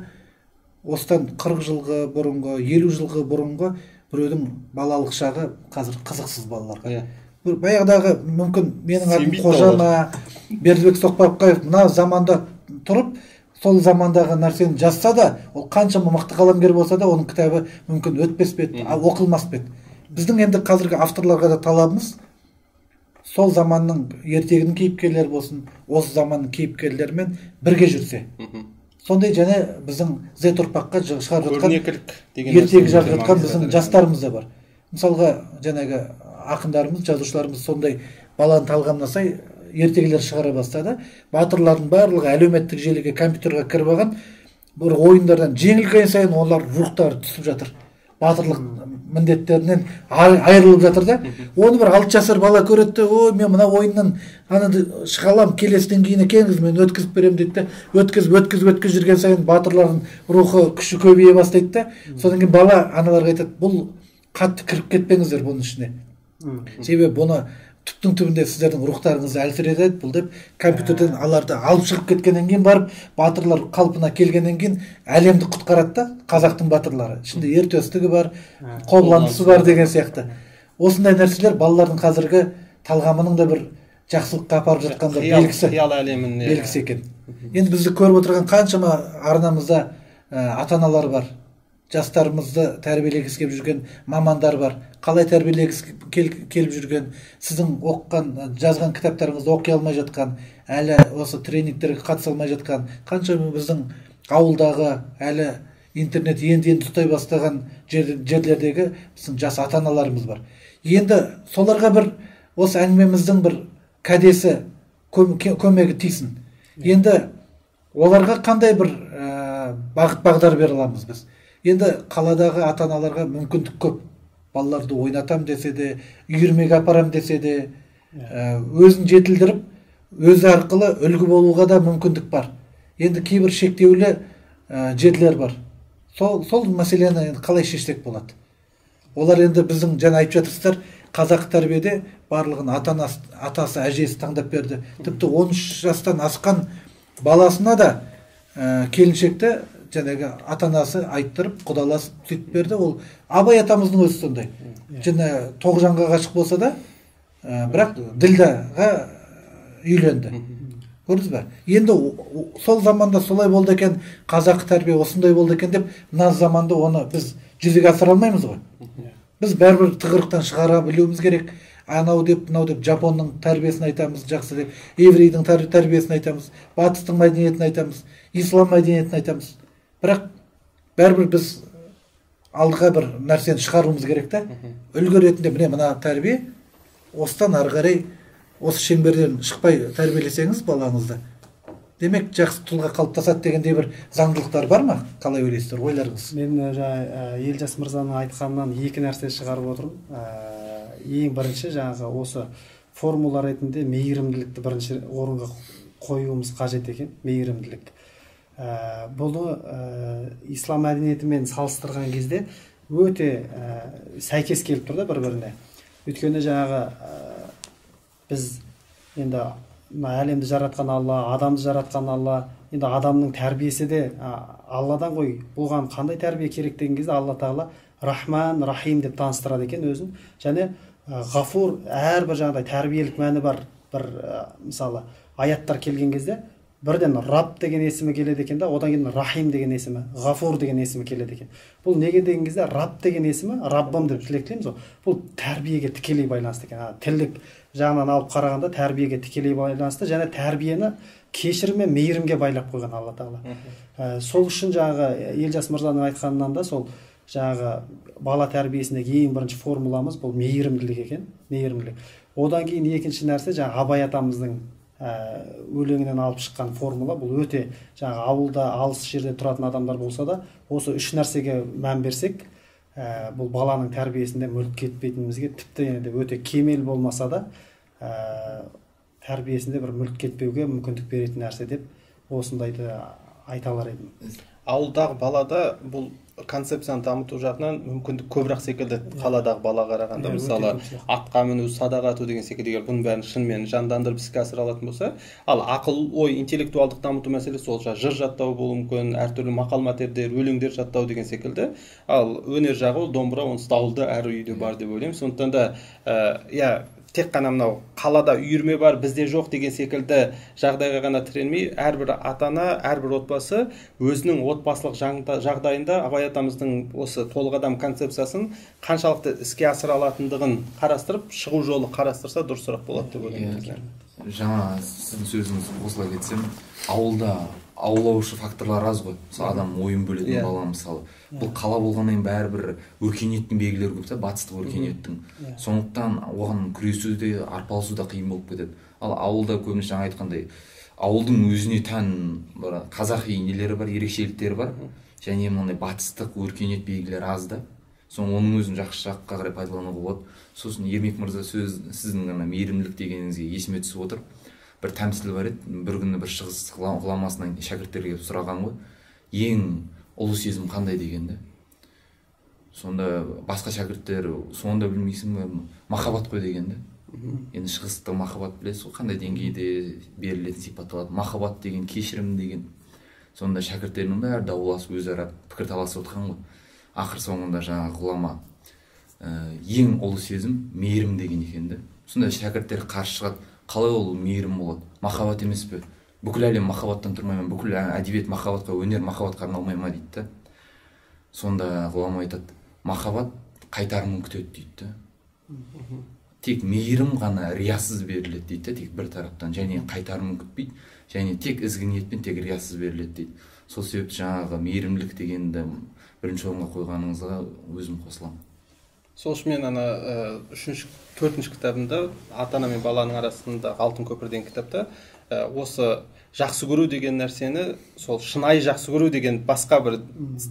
осыдан 40 жылғы бұрынғы, 50 жылғы бұрынғы біреудің балалық шағы қазір қызықсыз балаларға. Баяғыдағы мүмкін менің атым Қожама, Бердібек Соқпақбаев мына заманда тұрып, сол замандағы нәрсені жазса да, ол қаншама мықты қаламгер болса да, оның кітабы мүмкін өтпес пе еді, оқылмас пе еді. Біздің енді қазіргі авторларға да талабымыз сол заманның ертегінің кейіпкерлері болсын, осы заманның кейіпкерлерімен бірге жүрсе. Сондай және біздің Z ұрпаққа шығарып жатқан ертегі жазып жатқан біздің жастарымыз да бар. Мысалға жаңағы ақындарымыз, жазушыларымыз сондай баланы талғамына сай ертегілер шығара бастады. Батырлардың барлығы әлеуметтік желіге, компьютерға кіріп алған, бір ойындардан жеңілген сайын олар рухтары түсіп жатыр. Батырлық міндеттерінен айырылып жатыр да. Оны бір 6 жасар бала көреді, ой, мен мына ойыннан шыға аламын, келесіден кейін екеніңіз, мен өткізіп беремін дейді. Өткізіп жүрген сайын батырлардың рухы, күші көбейе бастайды да. Содан кейін бала аналарға айтады, бұл қатты кіріп кетпеңіздер бұның ішіне. Себебі бұны түптің түбінде сіздердің рухтарыңызды әлсіретеді, бұл деп компьютерден аларды алып шығып кеткеннен кейін барып, батырлар қалпына келгеннен кейін әлемді құтқарады да, қазақтың батырлары. Ішінде ер төстігі бар, қобыландысы бар деген сияқты. Осындай нәрселер балалардың қазіргі талғамының да бір жақсылыққа апарып жатқан белгісі екен. Енді бізді көріп отырған қаншама арнамызда ата-аналар бар, жастарымызды тәрбиелегісі келіп жүрген мамандар бар. Қалай тәрбиелегісі келіп жүрген, сіздің оқыған, жазған кітаптарыңызды оқи алмай жатқан, әлі осы тренингтерге қатыса алмай жатқан, қаншама біздің ауылдағы әлі интернет енді тұтай бастаған жерлердегі біздің жас ата-аналарымыз бар. Енді соларға бір осы әңгімеміздің бір кәдесі көмегі тисін. Енді оларға қандай бір бағыт-бағдар бере аламыз біз? Енді қаладағы ата-аналарға мүмкіндік көп. Балаларды ойнатам десе де, үйірмеге апарам десе де, өзін жетілдіріп, өзі арқылы үлгі болуға да мүмкіндік бар. Енді кейбір шектеулі жерлер бар. Сол мәселені қалай шешсек болады? Олар енді біздің жаңа айтып жатырсыздар, қазақ тәрбиеде барлығын атасы, әжесі таңдап берді. Тіпті 13 жастан асқан баласына да келіншекті жаңағы ата-анасы айттырып, құдаласып сөйтіп берді. Ол Абай атамыздың өзі сондай. Жаңа Тоғжанға ғашық болса да, бірақ Ділдаға үйленді. Көрдіңіз ба? Енді сол заманда солай болды екен, қазақы тәрбие осындай болды екен деп, мына заманда оны біз жүзеге асыра алмаймыз ғой. Біз бәрібір тығырықтан шығара білуіміз керек. Анау деп, мынау деп Жапонның тәрбиесін айтамыз, жақсы деп, еврейдің тәрбиесін айтамыз, батыстың мәдениетін айтамыз, ислам мәдениетін айтамыз. Бірақ бәрібір біз алдыға бір нәрсені шығаруымыз керек та. Үлгі ретінде мына тәрбие, осыдан ары қарай осы шеңберден шықпай тәрбиелесеңіз балаңызды, демек жақсы тұлға қалыптасады дегендей бір заңдылықтар бар ма? Қалай ойлайсыздар, ойларыңыз? Мен Елжас мырзаның айтқанынан екі нәрсе шығарып отырмын. Ең бірінші жаңағы осы формула ретінде мейірімділікті бірінші орынға қоюымыз қажет екен. Мейірімділік. Бұны ислам мәдениетімен салыстырған кезде өте сәйкес келіп тұр да бір-біріне. Өйткені жаңағы біз енді әлемді жаратқан Алла, адамды жаратқан Алла, енді адамның тәрбиесі де Алладан ғой. Бұған қандай тәрбие керек деген кезде Алла Тағала Рахман, Рахим деп таныстырады екен өзін. Және ғафур, әрбір жаңағыдай тәрбиелік мәні бар бір мысалы аяттар келген кезде бірден Рабб деген есімі келеді екен да, одан кейін Рахим деген есімі, Ғафур деген есімі келеді екен. Бұл неге деген кезде Рабб деген есімі, Раббым деп тілектейміз ғой. Бұл тәрбиеге тікелей байланысты екен. Тілдік жағынан алып қарағанда тәрбиеге тікелей байланысты, және тәрбиені кешірім мен мейірімге байлап қойған Алла Тағала. Сол үшін жаңағы Елжас мырзаның айтқанынан да сол жаңағы бала тәрбиесіндегі ең бірінші формуламыз бұл мейірімділік екен, мейірімділік. Одан кейін екінші нәрсе жаңағы Абай атамыздың өлеңінен алып шыққан формула. Бұл өте жаңағы ауылда алыс жерде тұратын адамдар болса да осы үш нәрсеге мән берсек, бұл баланың тәрбиесінде мүлт кетпейтінімізге, тіпті енді өте кемел болмаса да тәрбиесінде бір мүлт кетпеуге мүмкіндік беретін нәрсе деп осындайды айта алар едім. Ауылдағы балада бұл концепцияны дамыту жағынан мүмкіндік көбірек секілді қаладағы балаға қарағанда. Мысалы атқа міну, садақ ату деген секілді, бұның бәрін шынымен жандандырып іске асыра алатын болса, ал ақыл ой интеллектуалдық дамыту мәселесі ол жыр жаттау болуы мүмкін, әртүрлі мақал мәтелдер, өлеңдер жаттау деген секілді. Ал өнер жағы ол домбыра, онсыз ауылда әр үйде бар деп ойлаймын. Сондықтан да тек қана мынау қалада үйірме бар, бізде жоқ деген секілді жағдайға ғана тірелмей, әрбір ата-ана, әрбір отбасы өзінің отбасылық жағдайында Абай атамыздың осы толық адам концепциясын қаншалықты іске асыра алатындығын қарастырып, шығу жолы қарастырса дұрысырақ болады деп ойлаймын. Жаңа сіздің сөзіңіз осылай кетсем, ауылда аулаушы факторлар аз ғой. Мысалы адам ойын бөлетін бала мысалы. Бұл қала болғаннан кейін бәрібір өркениеттің белгілері көп та, батыстық өркениеттің. Сондықтан оған күресу де, арпалысу да қиын болып кетеді. Ал ауылда көбінесе жаңа айтқандай, ауылдың өзіне тән қазақи нелері бар, ерекшеліктері бар. Және мынандай батыстық өркениет белгілері аз да. Соның оның өзін жақсы жаққа қарай пайдалануға болады. Сосын Ермек мырза сіздің ғана мейірімділік дегеніңізге есіме түсіп отыр. Бір тәмсіл бар еді, бір күні бір шығыс ғұламасынан шәкірттерге сұраған ғой, ең ұлы сезім қандай дегенді. Сонда басқа шәкірттер соны да білмейсің бе, махаббат қой дегенді. Енді шығыста махаббат білесіз ғой, қандай деңгейде берілетін сипатталады. Махаббат деген, кешірім деген. Сонда шәкірттерінің бәрі дауласып өзара пікір таласып отқан ғой. Ақыр соңында жаңағы ғұлама ең ұлы сезім мейірім деген екенді. Сонда шәкірттер қарсы шығады. Қалай ол мейірім болады? Махаббат емес пе? Бүкіл әлем махаббаттан тұрмай ма? Бүкіл әдебиет махаббатқа, өнер махаббатқа арналмай ма дейді. Сонда ғұлама айтады, махаббат қайтарымын күтеді дейді. Тек мейірім ғана риясыз беріледі дейді, тек бір тараптан, және қайтарымын күтпейді, және тек ізгі ниетпен тек риясыз беріледі дейді. Сол себепті жаңағы мейірімділік дегенді бірінші орынға қойғаныңызға өзім қосыламын. Сол үшін мен төртінші кітабымда ата-ана мен баланың арасында алтын көпір деген кітапта осы жақсы көру деген нәрсені, сол шынайы жақсы көру деген басқа бір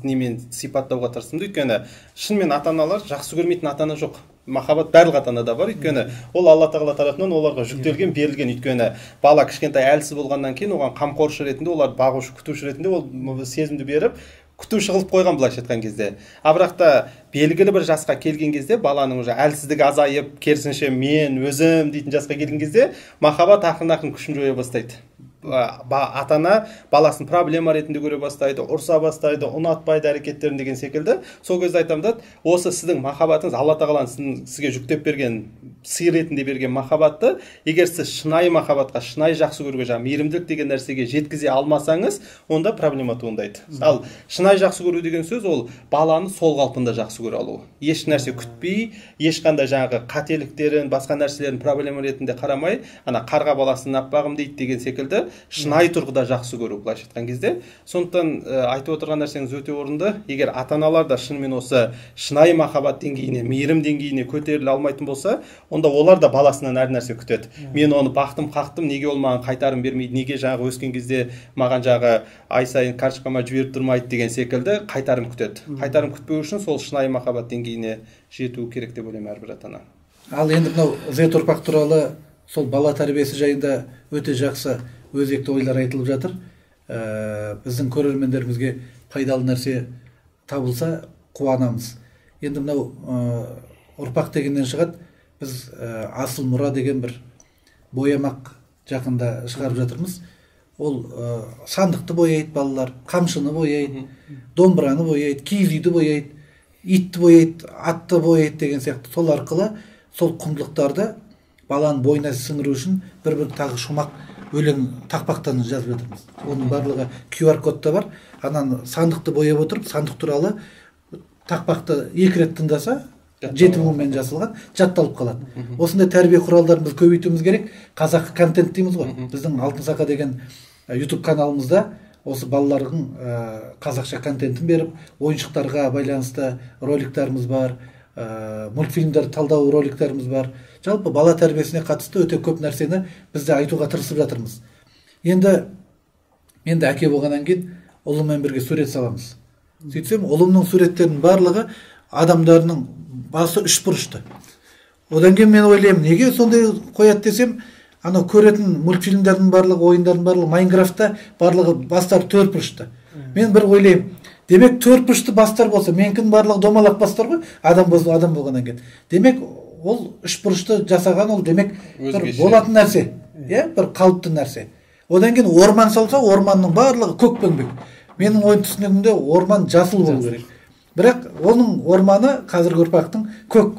немен сипаттауға тырыстым. Өйткені шынымен ата-аналар жақсы көрмейтін ата-ана жоқ. Махаббат барлық ата-анада бар. Өйткені ол Алла Тағала тарапынан оларға жүктелген, берілген. Өйткені бала кішкентай әлсіз болғаннан кейін оған қамқоршы ретінде, олар бағушы, күтуші ретінде ол сезімді беріп күтуші қылып қойған былайша айтқан кезде. Бірақ та белгілі бір жасқа келген кезде баланың уже әлсіздігі азайып, керісінше мен өзім дейтін жасқа келген кезде махаббат ақырын күшін жоя бастайды. Ата-ана баласын проблема ретінде көре бастайды, ұрса бастайды, ұнатпайды әрекеттерін деген секілді. Сол кезде айтамын да, осы сіздің махаббатыңыз Алла Тағаланың сізге жүктеп берген сый ретінде берген махаббатты егер сіз шынайы махаббатқа, шынайы жақсы көруге, жаңағы мейірімділік деген нәрсеге жеткізе алмасаңыз, онда проблема туындайды. Ал шынайы жақсы көру деген сөз ол баланы сол қалпында жақсы көре алу. Еш нәрсе күтпей, ешқандай жаңағы қателіктерін, басқа нәрселерін проблема ретінде қарамай, ана қарға баласын аппағым дейді деген секілді шынайы тұрғыда жақсы көру, былайша айтқан кезде. Сондықтан айтып отырған нәрсеңіз өте орынды. Егер ата-аналар да шынымен осы шынайы махаббат деңгейіне, мейірім деңгейіне көтеріле алмайтын болса, онда олар да баласынан әр нәрсе күтеді. Мен оны бақтым, қақтым, неге ол маған қайтарым бермейді, неге жаңағы өскен кезде маған жағы ай сайын карточкама жіберіп тұрмайды деген секілді қайтарым күтеді. Қайтарым күтпеу үшін сол шынайы махаббат деңгейіне жету керек деп ойлаймын әрбір ата-ана. Ал енді мынау Z ұрпақ туралы сол бала тәрбиесі жайында өте жақсы өзекті ойлар айтылып жатыр. Біздің көрермендерімізге пайдалы нәрсе табылса қуанамыз. Енді мынау ұрпақ дегеннен шығады, біз асыл мұра деген бір боямақ жақында шығарып жатырмыз. Ол сандықты бояйды балалар, қамшыны бояйды, домбыраны бояйды, киіз үйді бояйды, итті бояйды, атты бояйды деген сияқты. Сол арқылы сол құндылықтарды баланың бойына сіңіру үшін бір тағы шумақ өлең тақпақтан жазып жатырмыз. Оның барлығы QR кодта бар. Анан сандықты бояп отырып, сандық туралы тақпақты 2 рет тыңдаса, 7 мұңмен жасалған, жатталып қалады. Осындай тәрбие құралдарымызды көбейтуіміз керек. Қазақы контент дейміз ғой. Біздің Алтын Сақа деген YouTube каналымызда осы балалардың қазақша контентін беріп, ойыншықтарға байланысты роликтарымыз бар, мультфильмдер талдау роликтарымыз бар. Жалпы бала тәрбиесіне қатысты өте көп нәрсені бізде айтуға тырысып жатырмыз. Енді әке болғаннан кейін ұлыммен бірге сурет саламыз. Сөйтсем, ұлымның суреттерінің барлығы адамдарының басы үшбұрышты. Одан кейін мен ойлаймын, неге сондай қояды десем, анау көретін мультфильмдердің барлығы, ойындардың барлығы, Майнкрафтта барлығы бастар төртбұрышты. Мен бір ойлаймын, демек төртбұрышты бастар болса, менікінің барлығы домалақ бастар ғой, адам болғаннан кейін. Демек ол үшбұрышты жасаған, ол демек бір болатын нәрсе, бір қалыпты нәрсе. Одан кейін орман салса, орманның барлығы көкпеңбек. Менің ойын түсінігімде орман жасыл болу керек. Бірақ оның орманы қазіргі ұрпақтың көк.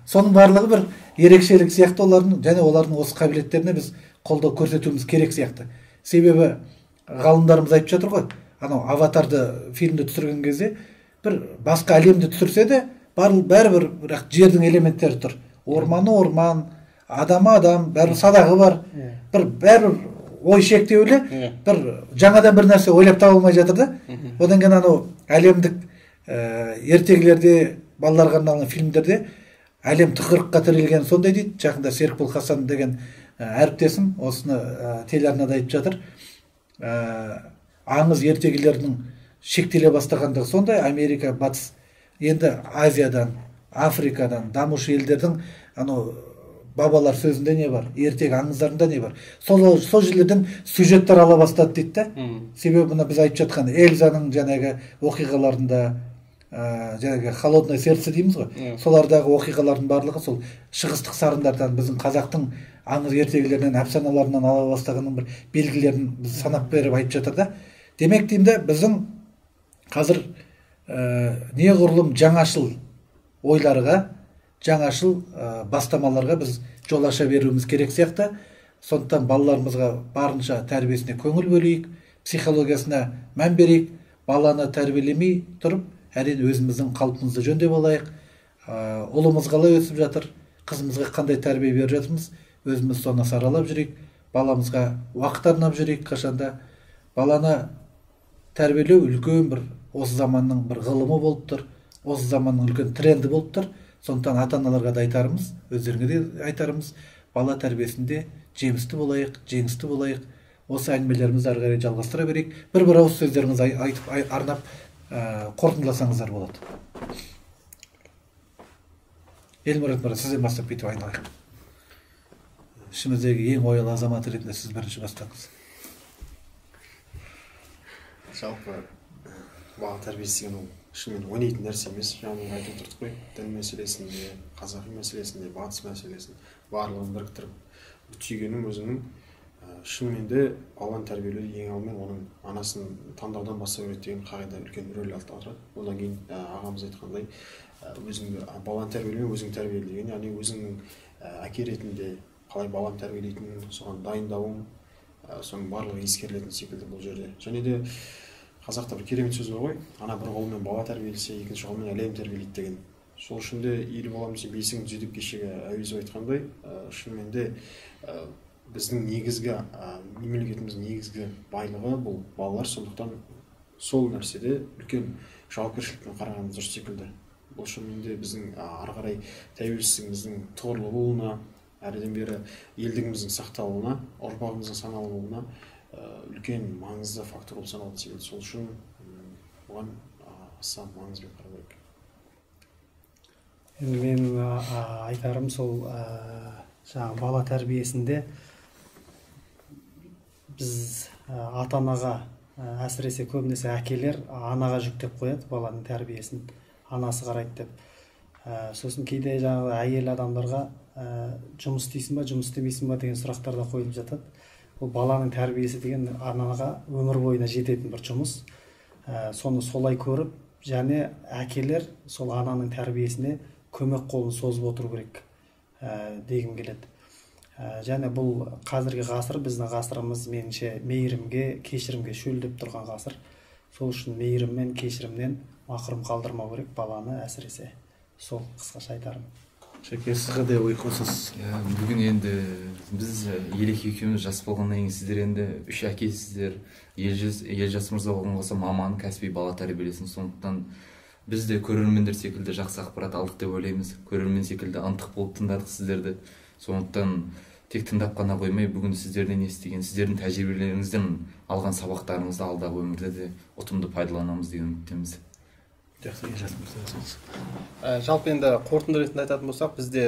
Соның барлығы бір ерекшелік сияқты олардың осы қабілеттеріне біз қолдау көрсетуіміз керек сияқты. Себебі ғалымдарымыз айтып жатыр ғой, анау Аватарды фильмді түсірген кезде бір басқа әлемді түсірсе де бәрібір бірақ жердің элементтері тұр. Орманы орман, адамы адам, бәрібір садағы бар. Бәрібір ой шектеулі, бір жаңадан бір нәрсе ойлап таба алмай жатыр да. Одан кейін анау әлемдік ертегілерде, балаларға арналған фильмдерде әлем тығырыққа тірелген сондай дейді. Жақында Серікбол Хасан деген әріптесім осыны телеарнада айтып жатыр. Аңыз ертегілерінің шектеле бастағандығы сондай. Америка, батыс, енді Азиядан, Африкадан, дамушы елдердің анау бабалар сөзінде не бар, ертегі аңыздарында не бар. Сол жерлерден сюжеттер ала бастады дейді да. Себебі біз айтып жатқан Эльзаның жаңағы оқиғаларында, жаңағы холодное сердце дейміз ғой. Солардағы оқиғалардың барлығы сол шығыстық сарындардан, біздің қазақтың аңыз ертегілерінен, әпсаналарынан ала бастағанның бір белгілерін біз санап беріп айтып жатыр да. Демек деймін да, біздің қазір неғұрлым жаңашыл ойларға, жаңашыл бастамаларға біз жол аша беруіміз керек сияқты. Сондықтан балаларымызға барынша тәрбиесіне көңіл бөлейік, психологиясына мән берейік, баланы тәрбиелемей тұрып, әрине өзіміздің қалпымызды жөндеп алайық. Ұлымыз қалай өсіп жатыр, қызымызға қандай тәрбие беріп жатырмыз, өзіміз соны саралап жүрейік, баламызға уақыт арнап жүрейік қашанда. Баланы тәрбиелеу үлкен бір осы заманның бір ғылымы болып тұр, осы заманның үлкен тренді болып тұр. Сондықтан ата-аналарға да айтарымыз, өздеріңе де айтарымыз, бала тәрбиесінде жемісті болайық, жеңісті болайық. Осы әңгімелерімізді ары қарай жалғастыра берейік. Бір ауыз сөздеріңіз айтып арнап қорытындыласаңыздар болады. Елмұрат мырза, сізден бастап кетіп айналайық. Ішіміздегі ең ойлы азамат ретінде сіз бірінші бастаңыз. Жалпы бала тәрбиесі деген ол шынымен ойнайтын нәрсе емес. Жаңа айтып тұрдық қой, дін мәселесінде, қазақи мәселесінде, батыс мәселесін барлығын біріктіріп түйгенім өзімнің шынымен де баланы тәрбиелеуде ең алдымен оның анасын таңдаудан бастау керек деген қағида үлкен рөл атқарады. Одан кейін ағамыз айтқандай өзіңді баланы тәрбиелеу өзің тәрбиеле деген, яғни өзіңнің әке ретінде қалай баланы тәрбиелейтінін, соған дайындауың, соның барлығы ескерілетін секілді бұл жерде. Және де қазақта бір керемет сөз бар ғой, ана бір қолымен бала тәрбиелесе, екінші қолымен әлем тәрбиелейді деген. Сол үшін де ел боламыз бесігін түзедік кешегі әуезов айтқандай, шынымен де біздің негізгі мемлекетіміздің негізгі байлығы бұл балалар, сондықтан сол нәрседе үлкен жауапкершілікпен қарағанымыз дұрыс секілді. Бұл шынымен де біздің ары қарай тәуелсіздігіміздің тұғырлы болуына, әріден бері елдігіміздің сақталуына, ұрпағымыздың саналы болуына үлкен маңызды фактор болып саналады секілді. Сол үшін оған аса маңызбен қарау керек. Мен айтарым сол жаңағы бала тәрбиесінде біз ата-анаға, әсіресе көбінесе әкелер анаға жүктеп қояды баланың тәрбиесін, анасы қарайды деп. Сосын кейде жаңағы әйел адамдарға жұмыс істейсің ба, жұмыс істемейсің ба деген сұрақтар да қойылып жатады. Ол баланың тәрбиесі деген анаға өмір бойына жететін бір жұмыс. Соны солай көріп, және әкелер сол ананың тәрбиесіне көмек қолын созып отыру керек дегім келеді. Және бұл қазіргі ғасыр, біздің ғасырымыз меніңше мейірімге, кешірімге шөлдеп тұрған ғасыр. Сол үшін мейірім мен кешірімнен мақұрым қалдырмау керек баланы, әсіресе. Сол қысқаша айтарым. Шәке, сізге де ой қосасыз. Бүгін енді біз Елеке екеуміз жас болғаннан кейін сіздер енді үш әкесіздер, Елжас мырза болған болса маманы кәсіби бала тәрбиелесін. Сондықтан біз де көрермендер секілді жақсы ақпарат алдық деп ойлаймыз. Көрермен секілді ынтық болып тыңдадық сіздерді. Сондықтан тек тыңдап қана қоймай, бүгін сіздерден естіген, сіздердің тәжірибелеріңізден алған сабақтарыңызды алдағы өмірде де ұтымды пайдаланамыз деген үміттеміз. Жақсы, Елжас мырза. Жалпы енді қорытынды ретінде айтатын болсақ, бізде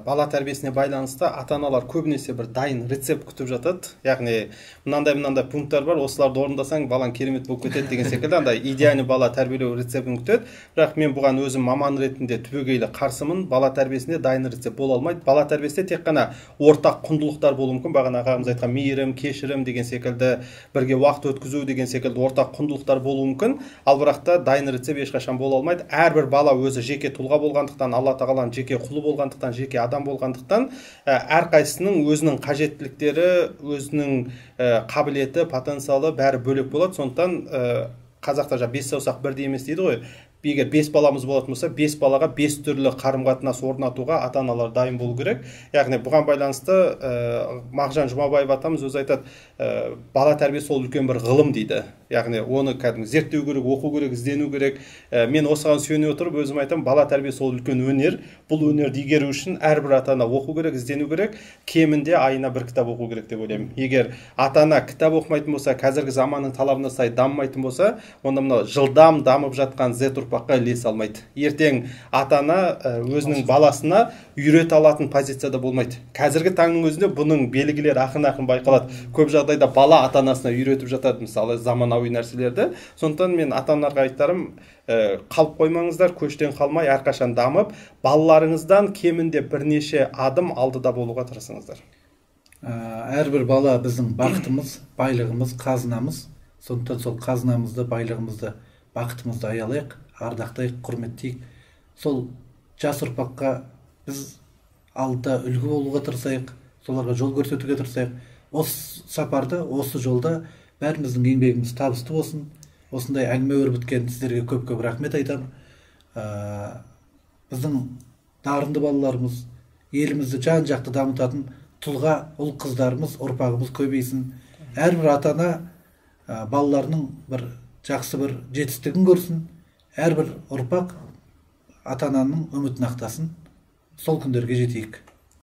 бала тәрбиесіне байланысты ата-аналар көбінесе бір дайын рецепт күтіп жатады. Яғни мынандай пункттар бар, осыларды орындасаң балаң керемет болып кетеді деген секілді андай идеальный бала тәрбиелеу рецептін күтеді. Бірақ мен бұған өзім маман ретінде түбегейлі қарсымын. Бала тәрбиесінде дайын рецепт бола алмайды. Бала тәрбиесінде тек қана ортақ құндылықтар болуы мүмкін. Бағана ағамыз айтқан мейірім, кешірім деген секілді, бірге уақыт өткізу деген секілді ортақ құндылықтар болуы мүмкін. Ал бірақ та дайын рецепт ешқашан бола алмайды. Әрбір бала өзі жеке тұлға болғандықтан, Алла тағаланың жеке құлы болғандықтан, жеке адам болғандықтан, әрқайсысының өзінің қажеттіліктері, өзінің қабілеті, потенциалы бәрі бөлек болады. Сондықтан қазақта бес саусақ бірдей емес дейді ғой. Егер 5 баламыз болатын болса, 5 балаға 5 түрлі қарым-қатынас орнатуға ата-аналар дайын болу керек. Яғни бұған байланысты Мағжан Жұмабаев атамыз өзі айтады, бала тәрбиесі ол үлкен бір ғылым дейді. Яғни оны кәдімгі зерттеу керек, оқу керек, іздену керек. Мен осыған сүйене отырып өзім айтамын, бала тәрбиесі ол үлкен өнер. Бұл өнерді игеру үшін әрбір ата-ана оқу керек, іздену керек. Кемінде айына бір кітап оқу керек деп ойлаймын. Егер ата-ана кітап оқымайтын болса, қазіргі заманның талабына сай дамымайтын болса, онда мына жылдам дамып жатқан Z ұрпаққа ілесе алмайды. Ертең ата-ана өзінің баласына үйрете алатын позицияда болмайды. Қазіргі таңның өзінде бұның белгілері ақын байқалады. Көп жағдайда бала ата-анасына үйретіп жатады, мысалы заманауи нәрселерді. Сондықтан мен ата-аналарға айтарым, қалып қоймаңыздар, көштен қалмай әрқашан дамып, балаларыңыздан кемінде бірнеше адым алдыда болуға тырысыңыздар. Әрбір бала біздің бақытымыз, байлығымыз, қазынамыз. Сондықтан сол қазынамызды, байлығымызды, бақытымызды аялайық, ардақтайық, құрметтейік. Сол жас ұрпаққа біз алдыда үлгі болуға тырысайық, соларға жол көрсетуге тырысайық. Осы сапарда, осы жолда бәріміздің еңбегіміз табысты болсын. Осындай әңгіме өрбіткен сіздерге көп-көп рахмет айтамын. Біздің дарынды балаларымыз, елімізді жан-жақты дамытатын тұлға ұл қыздарымыз, ұрпағымыз көбейсін. Әрбір ата-ана балаларының бір жақсы бір жетістігін көрсін. Әрбір ұрпақ ата-ананың үмітін ақтасын. Сол күндерге жетейік.